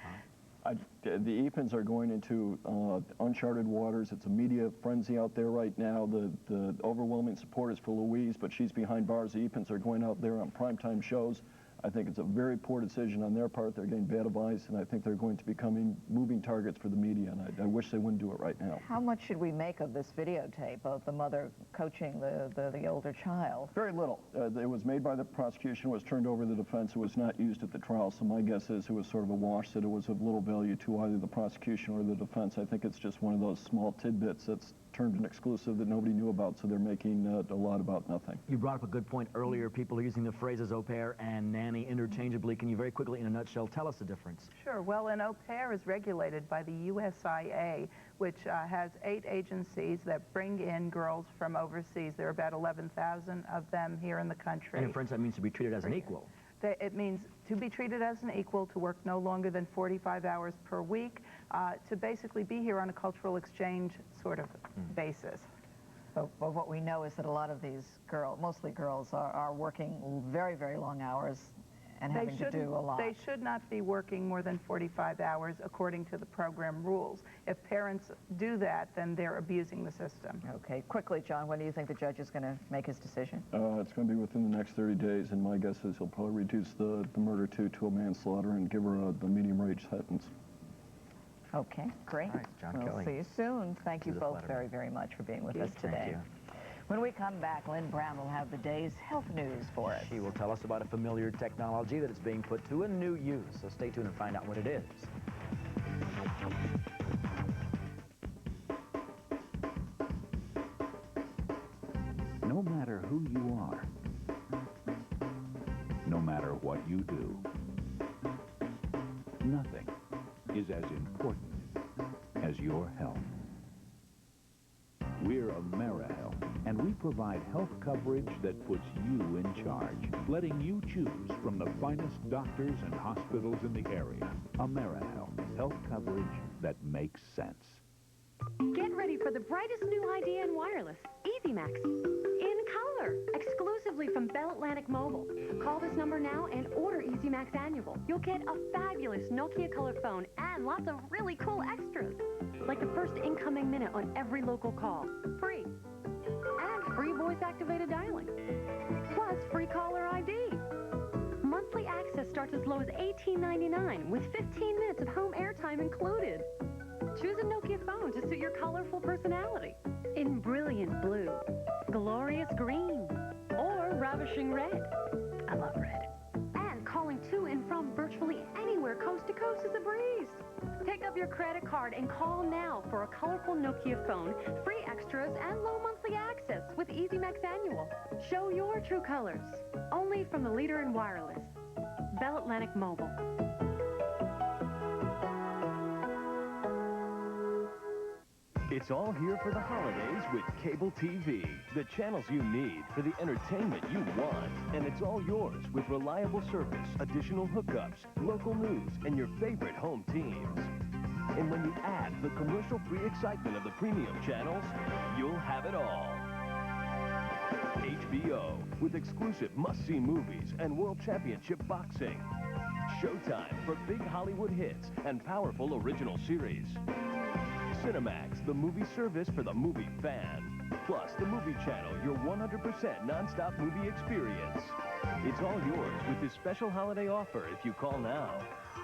The Epins are going into uncharted waters. It's a media frenzy out there right now. The overwhelming support is for Louise, but she's behind bars. The Epins are going out there on primetime shows. I think it's a very poor decision on their part. They're getting bad advice, and I think they're going to become moving targets for the media, and I wish they wouldn't do it right now. How much should we make of this videotape of the mother coaching the older child? Very little. It was made by the prosecution, was turned over to the defense. It was not used at the trial, so my guess is it was sort of a wash, that it was of little value to either the prosecution or the defense. I think it's just one of those small tidbits that's turned an exclusive that nobody knew about, so they're making a lot about nothing. You brought up a good point earlier. People are using the phrases au pair and nanny interchangeably. Can you very quickly, in a nutshell, tell us the difference? Sure. Well, an au pair is regulated by the USIA, which has 8 agencies that bring in girls from overseas. There are about 11,000 of them here in the country. And in French, that means to be treated as an equal. It means to be treated as an equal, to work no longer than 45 hours per week, to basically be here on a cultural exchange sort of basis. But what we know is that a lot of these girls, mostly girls, are working very, very long hours and having to do a lot. They should not be working more than 45 hours according to the program rules. If parents do that, then they're abusing the system. Okay, quickly, John, when do you think the judge is going to make his decision? It's going to be within the next 30 days, and my guess is he'll probably reduce the murder to a manslaughter and give her the medium range sentence. Okay, great. All right, John We'll Kelly. see you soon. Thank you It was a both pleasure. very, very much for being with us Thank today. you. When we come back, Lynn Brown will have the day's health news for us. She will tell us about a familiar technology that is being put to a new use. So stay tuned and find out what it is. No matter who you are, no matter what you do, nothing is as important as your health. We're AmeriHealth, and we provide health coverage that puts you in charge, letting you choose from the finest doctors and hospitals in the area. AmeriHealth, health coverage that makes sense. Get ready for the brightest new idea in wireless, EasyMax. In color, exclusively from Bell Atlantic Mobile. Call this number now and order EasyMax Annual. You'll get a fabulous Nokia color phone and lots of really cool extras. Like the first incoming minute on every local call, free. And free voice-activated dialing. Plus free caller ID. Monthly access starts as low as $18.99 with 15 minutes of home airtime included. Choose a Nokia phone to suit your colorful personality. In brilliant blue, glorious green, or ravishing red. I love red. And calling to and from virtually anywhere coast to coast is a breeze. Pick up your credit card and call now for a colorful Nokia phone, free extras, and low monthly access with EasyMax Annual. Show your true colors. Only from the leader in wireless, Bell Atlantic Mobile. It's all here for the holidays with cable TV. The channels you need for the entertainment you want. And it's all yours with reliable service, additional hookups, local news, and your favorite home teams. And when you add the commercial-free excitement of the premium channels, you'll have it all. HBO with exclusive must-see movies and World Championship boxing. Showtime for big Hollywood hits and powerful original series. Cinemax, the movie service for the movie fan. Plus, the Movie Channel, your 100% non-stop movie experience. It's all yours with this special holiday offer if you call now.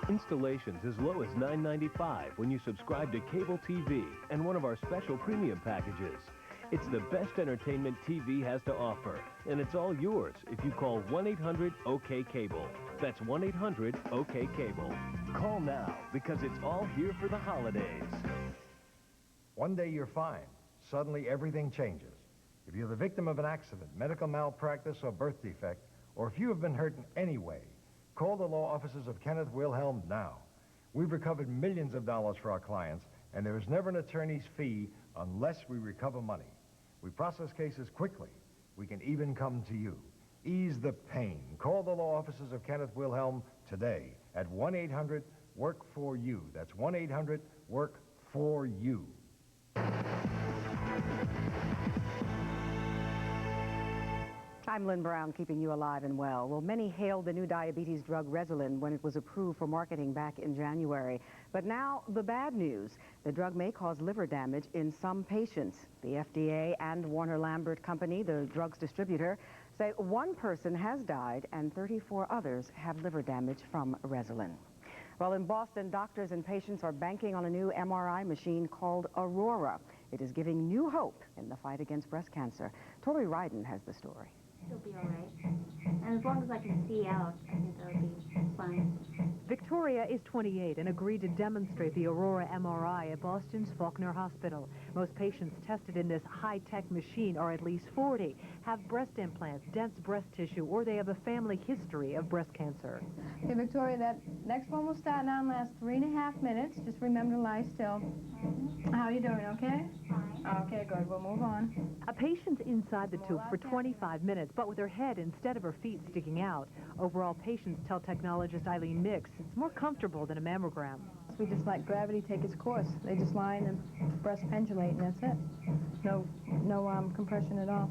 Installations as low as $9.95 when you subscribe to cable TV and one of our special premium packages. It's the best entertainment TV has to offer, and it's all yours if you call 1-800-OK-CABLE. That's 1-800-OK-CABLE. Call now because it's all here for the holidays. One day you're fine. Suddenly everything changes. If you're the victim of an accident, medical malpractice, or birth defect, or if you have been hurt in any way, call the law offices of Kenneth Wilhelm now. We've recovered millions of dollars for our clients, and there is never an attorney's fee unless we recover money. We process cases quickly. We can even come to you. Ease the pain. Call the law offices of Kenneth Wilhelm today at 1-800-WORK-FOR-YOU. That's 1-800-WORK-FOR-YOU. I'm Lynn Brown, keeping you alive and well. Well, many hailed the new diabetes drug Resolin when it was approved for marketing back in January. But now, the bad news. The drug may cause liver damage in some patients. The FDA and Warner Lambert Company, the drug's distributor, say one person has died and 34 others have liver damage from Resolin. Well, in Boston, doctors and patients are banking on a new MRI machine called Aurora. It is giving new hope in the fight against breast cancer. Tori Ryden has the story. It'll be all right. And as long as I can see out, I think that'll be fine. Victoria is 28 and agreed to demonstrate the Aurora MRI at Boston's Faulkner Hospital. Most patients tested in this high-tech machine are at least 40, have breast implants, dense breast tissue, or they have a family history of breast cancer. Okay, Victoria, that next one will start now and last 3.5 minutes. Just remember to lie still. How are you doing, okay? Okay, good. We'll move on. A patient's inside the tube for 25 minutes, but with her head instead of her feet sticking out. Overall, patients tell technologist Eileen Mix it's more comfortable than a mammogram. We just let gravity take its course. They just lie and the breast pendulate, and that's it. No compression at all.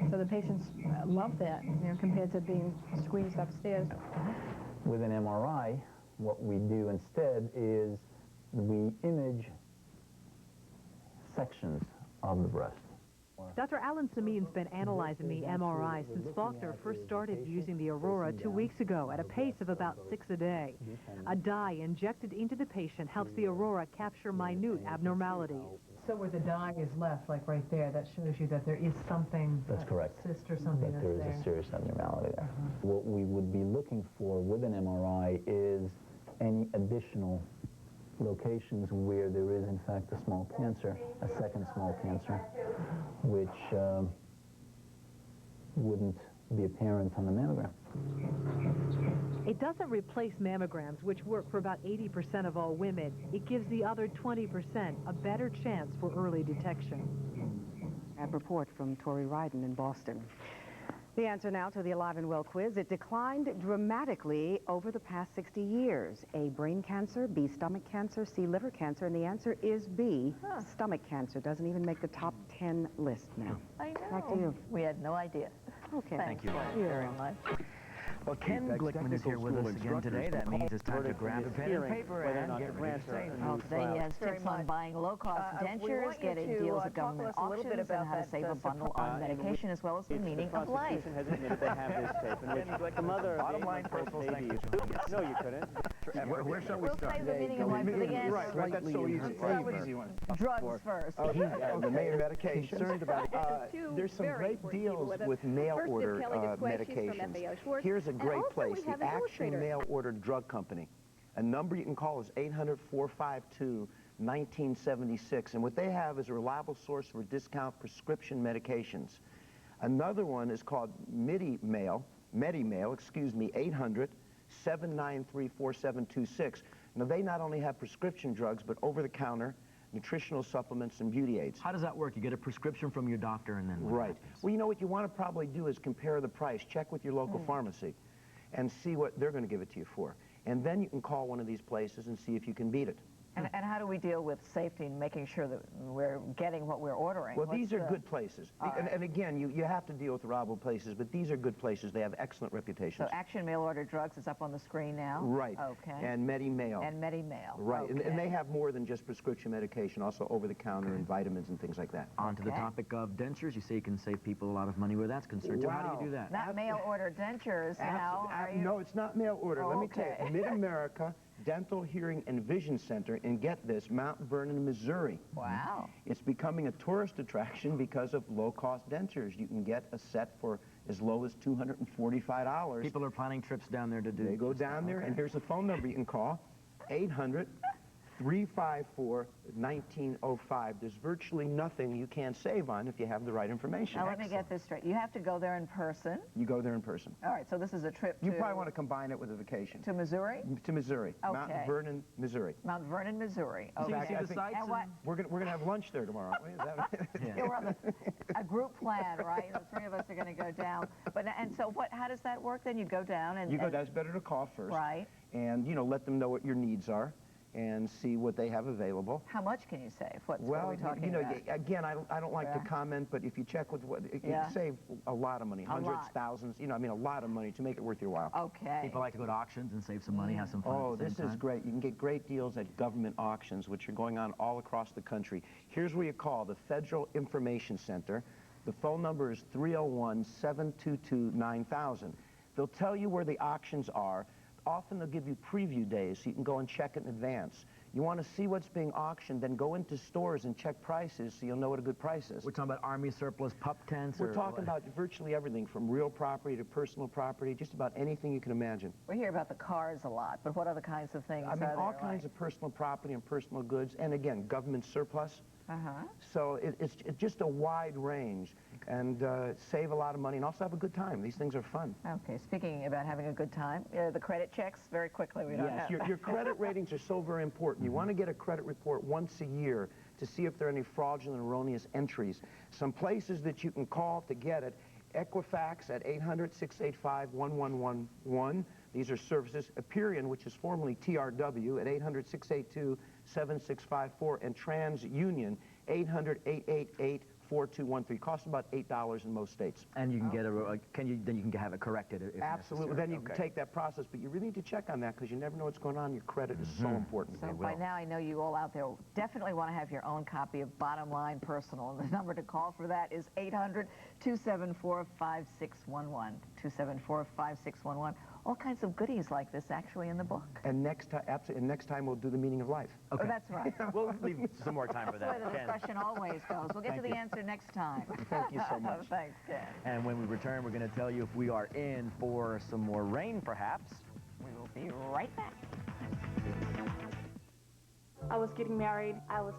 So the patients love that, compared to being squeezed upstairs. With an MRI, what we do instead is we image sections of the breast. Dr. Alan Samin's been analyzing the MRI since Faulkner first started using the Aurora 2 weeks ago at a pace of about 6 a day. A dye injected into the patient helps the Aurora capture minute abnormalities. So where the dye is left, like right there, that shows you that there is something, That's correct. cyst or something That that's there is there. a serious abnormality there. What we would be looking for with an MRI is any additional locations where there is in fact a small cancer, a second small cancer, which wouldn't be apparent on the mammogram. It doesn't replace mammograms, which work for about 80% of all women. It gives the other 20% a better chance for early detection. A report from Tori Ryden in Boston. The answer now to the Alive and Well quiz. It declined dramatically over the past 60 years. A, brain cancer, B, stomach cancer, C, liver cancer, and the answer is B, stomach cancer. Doesn't even make the top 10 list now. I know. Back to you. We had no idea. Okay. Thank you. Very much. Well, Ken Glickman is here with us again today. That means it's time to grab a pen and paper and get ready to say. Oh, today he has tips on buying low-cost dentures, getting deals at government auctions, and how to save a bundle on medication, as well as the meaning of life. has admitted they have this tape, in which the mother Bottom line, principles, thank you. No, you couldn't. Where shall we We'll start? save the meaning of life for the end. Right, that's so easy. Easy one. Drugs first. The main medications. Concerned about There's some great deals with mail order medications. Here's a great place, the Action Mail Order Drug Company. A number you can call is 800-452-1976, and what they have is a reliable source for discount prescription medications. Another one is called MediMail, 800-793-4726. Now, they not only have prescription drugs, but over-the-counter nutritional supplements and beauty aids. How does that work? You get a prescription from your doctor and then what Right. happens? Well, you know what you want to probably do is compare the price. Check with your local pharmacy and see what they're going to give it to you for. And then you can call one of these places and see if you can beat it. And how do we deal with safety and making sure that we're getting what we're ordering? Well, these are good places. And again, you have to deal with reliable places, but these are good places. They have excellent reputations. So Action Mail Order Drugs is up on the screen now? Right. Okay. And MediMail. And MediMail. Right. Okay. And they have more than just prescription medication, also over-the-counter and vitamins and things like that. On to the topic of dentures. You say you can save people a lot of money where that's concerned. So how do you do that? Not mail order dentures now. No, it's not mail order. Let me tell you, Mid-America Dental, Hearing, and Vision Center, and get this, Mount Vernon, Missouri. Wow. It's becoming a tourist attraction because of low-cost dentures. You can get a set for as low as $245. People are planning trips down there to do. They go down there, and here's a phone number you can call, 800-354-1905. There's virtually nothing you can't save on if you have the right information. Now, let me get this straight. You have to go there in person. You go there in person. All right, so this is a trip to... You probably want to combine it with a vacation. To Missouri? To Missouri. Okay. Mount Vernon, Missouri. Mount Vernon, Missouri. So Okay. you see the sights? And what? We're gonna have lunch there tomorrow, aren't we? Is that Yeah, we're on a group plan, right? The three of us are going to go down. But and so what? How does that work? Then you go down and you go. That's better to call first. Right. And let them know what your needs are, and see what they have available. How much can you save? What are we talking about? Again, I don't like to comment, but if you check with what, you can save a lot of money, hundreds, thousands, a lot of money to make it worth your while. Okay. People like to go to auctions and save some money, have some fun. Oh, at the this same is time. great. You can get great deals at government auctions, which are going on all across the country. Here's where you call the Federal Information Center. The phone number is 301-722-9000. They'll tell you where the auctions are. Often they'll give you preview days so you can go and check it in advance. You want to see what's being auctioned, then go into stores and check prices so you'll know what a good price is. We're talking about Army surplus pup tents? We're talking about virtually everything, from real property to personal property, just about anything you can imagine. We hear about the cars a lot, but what other kinds of things I mean, are there? all kinds of personal property and personal goods, and again, government surplus. So it's just a wide range, and save a lot of money, and also have a good time. These things are fun. Okay, speaking about having a good time, the credit checks, very quickly. We don't have. Your credit ratings are so very important. You want to get a credit report once a year to see if there are any fraudulent, erroneous entries. Some places that you can call to get it: Equifax at 800-685-1111. These are services. Aperion, which is formerly TRW, at 800-682-7654, and TransUnion, 4213. Costs about $8 in most states. And you can get then you can have it corrected if Absolutely. necessary. Then you can take that process, but you really need to check on that because you never know what's going on. Your credit is so important. So by now, I know you all out there definitely want to have your own copy of Bottom Line Personal. And the number to call for that is 800-274-5611. 274-5611. All kinds of goodies like this actually in the book. And next time we'll do the meaning of life. Okay. Oh, that's right. We'll leave some more time for that. That's the way the discussion always goes. We'll get to the answer next time. Thank you so much. Thanks, Ken. And when we return, we're going to tell you if we are in for some more rain, perhaps. We will be right back. I was getting married. I was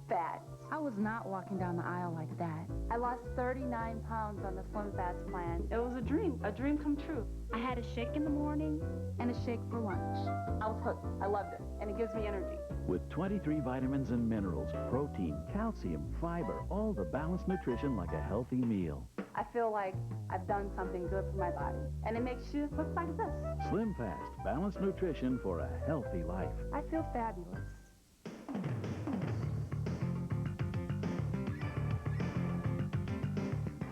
fat. I was not walking down the aisle like that. I lost 39 pounds on the Slim Fast plan. It was a dream come true. I had a shake in the morning and a shake for lunch. I was hooked. I loved it, and it gives me energy. With 23 vitamins and minerals, protein, calcium, fiber, all the balanced nutrition like a healthy meal. I feel like I've done something good for my body, and it makes you look like this. Slim Fast, balanced nutrition for a healthy life. I feel fabulous.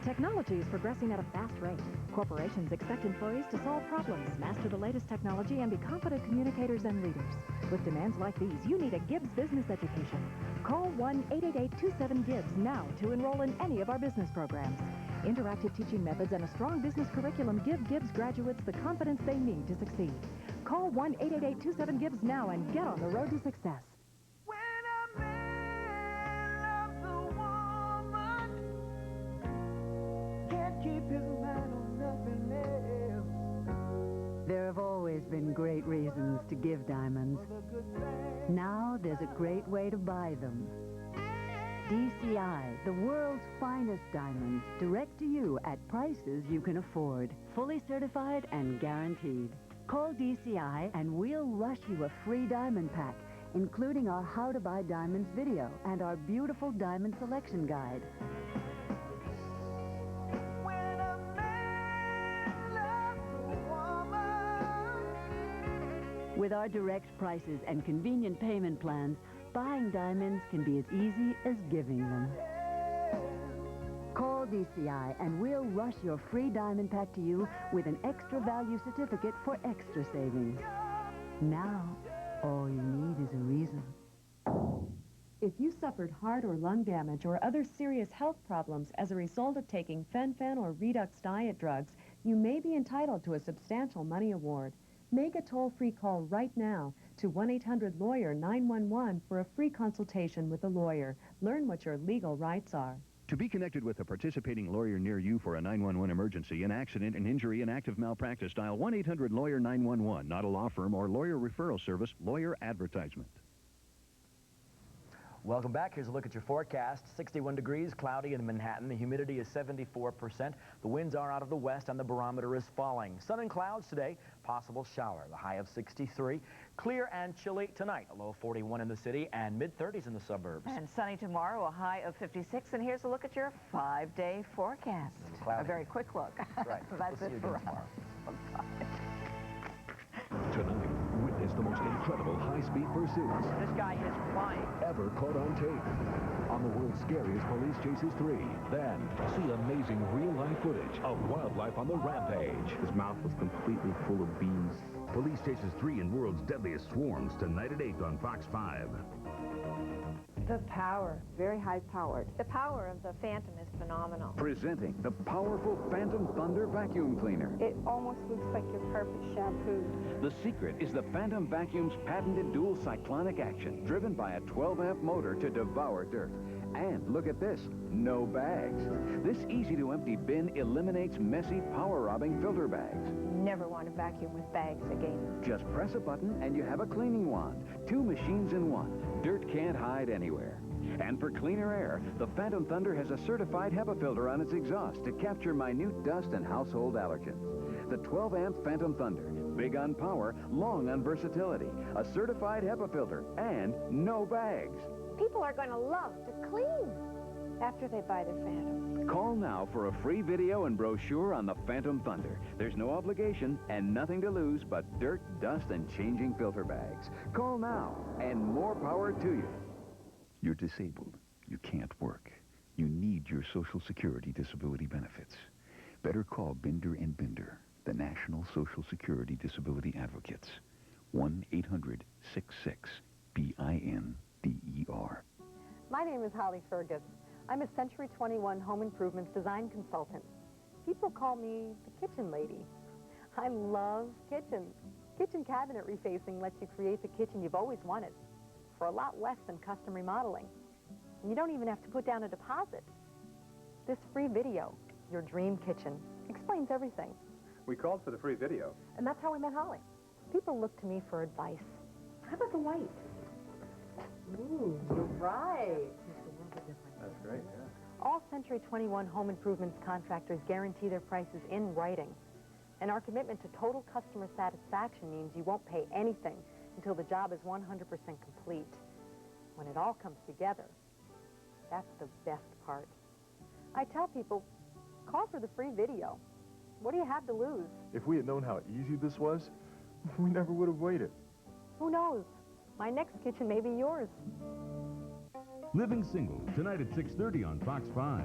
Technology is progressing at a fast rate. Corporations expect employees to solve problems, master the latest technology, and be confident communicators and leaders. With demands like these, you need a Gibbs business education. Call 1-888-27-GIBS now to enroll in any of our business programs. Interactive teaching methods and a strong business curriculum give Gibbs graduates the confidence they need to succeed. Call 1-888-27-GIBS now and get on the road to success. Keep his mind on nothing else. There have always been great reasons to give diamonds. Now there's a great way to buy them. DCI, the world's finest diamonds, direct to you at prices you can afford. Fully certified and guaranteed. Call DCI and we'll rush you a free diamond pack, including our How to Buy Diamonds video and our beautiful diamond selection guide. With our direct prices and convenient payment plans, buying diamonds can be as easy as giving them. Call DCI and we'll rush your free diamond pack to you with an extra value certificate for extra savings. Now, all you need is a reason. If you suffered heart or lung damage or other serious health problems as a result of taking fen-phen or Redux diet drugs, you may be entitled to a substantial money award. Make a toll-free call right now to 1-800-LAWYER-911 for a free consultation with a lawyer. Learn what your legal rights are. To be connected with a participating lawyer near you for a 911 emergency, an accident, an injury, an active malpractice, dial 1-800-LAWYER-911, not a law firm or lawyer referral service, lawyer advertisement. Welcome back. Here's a look at your forecast. 61 degrees, cloudy in Manhattan. The humidity is 74%. The winds are out of the west and the barometer is falling. Sun and clouds today, possible shower. The high of 63. Clear and chilly tonight. A low of 41 in the city and mid-30s in the suburbs. And sunny tomorrow, a high of 56. And here's a look at your 5-day forecast. A very quick look. That's right. That's it for us. Tonight, witness the most incredible high-speed pursuits This guy is flying. ever caught on tape. On the world's scariest police chases 3. Then, see amazing real-life footage of wildlife on the rampage. His mouth was completely full of bees. Police chases 3 in world's deadliest swarms tonight at 8 on Fox 5. The power, very high-powered. The power of the Phantom is phenomenal. Presenting the powerful Phantom Thunder vacuum cleaner. It almost looks like your carpet shampoo. The secret is the Phantom Vacuum's patented dual cyclonic action, driven by a 12-amp motor to devour dirt. And look at this, no bags. This easy-to-empty bin eliminates messy, power-robbing filter bags. Never want to vacuum with bags again. Just press a button and you have a cleaning wand. 2 machines in one. Dirt can't hide anywhere. And for cleaner air, the Phantom Thunder has a certified HEPA filter on its exhaust to capture minute dust and household allergens. The 12-amp Phantom Thunder, big on power, long on versatility, a certified HEPA filter, and no bags. People are going to love to clean after they buy their Phantom. Call now for a free video and brochure on the Phantom Thunder. There's no obligation and nothing to lose but dirt, dust, and changing filter bags. Call now, and more power to you. You're disabled. You can't work. You need your Social Security disability benefits. Better call Binder and Binder, the National Social Security Disability Advocates. 1-800-66-BINDER. My name is Holly Fergus. I'm a Century 21 Home Improvements design consultant. People call me the kitchen lady. I love kitchens. Kitchen cabinet refacing lets you create the kitchen you've always wanted for a lot less than custom remodeling. And you don't even have to put down a deposit. This free video, Your Dream Kitchen, explains everything. We called for the free video. And that's how we met Holly. People look to me for advice. How about the white? Ooh, you're right. That's great, yeah. All Century 21 Home Improvements contractors guarantee their prices in writing. And our commitment to total customer satisfaction means you won't pay anything until the job is 100% complete. When it all comes together, that's the best part. I tell people, call for the free video. What do you have to lose? If we had known how easy this was, we never would have waited. Who knows? My next kitchen may be yours. Living Single, tonight at 6:30 on Fox 5.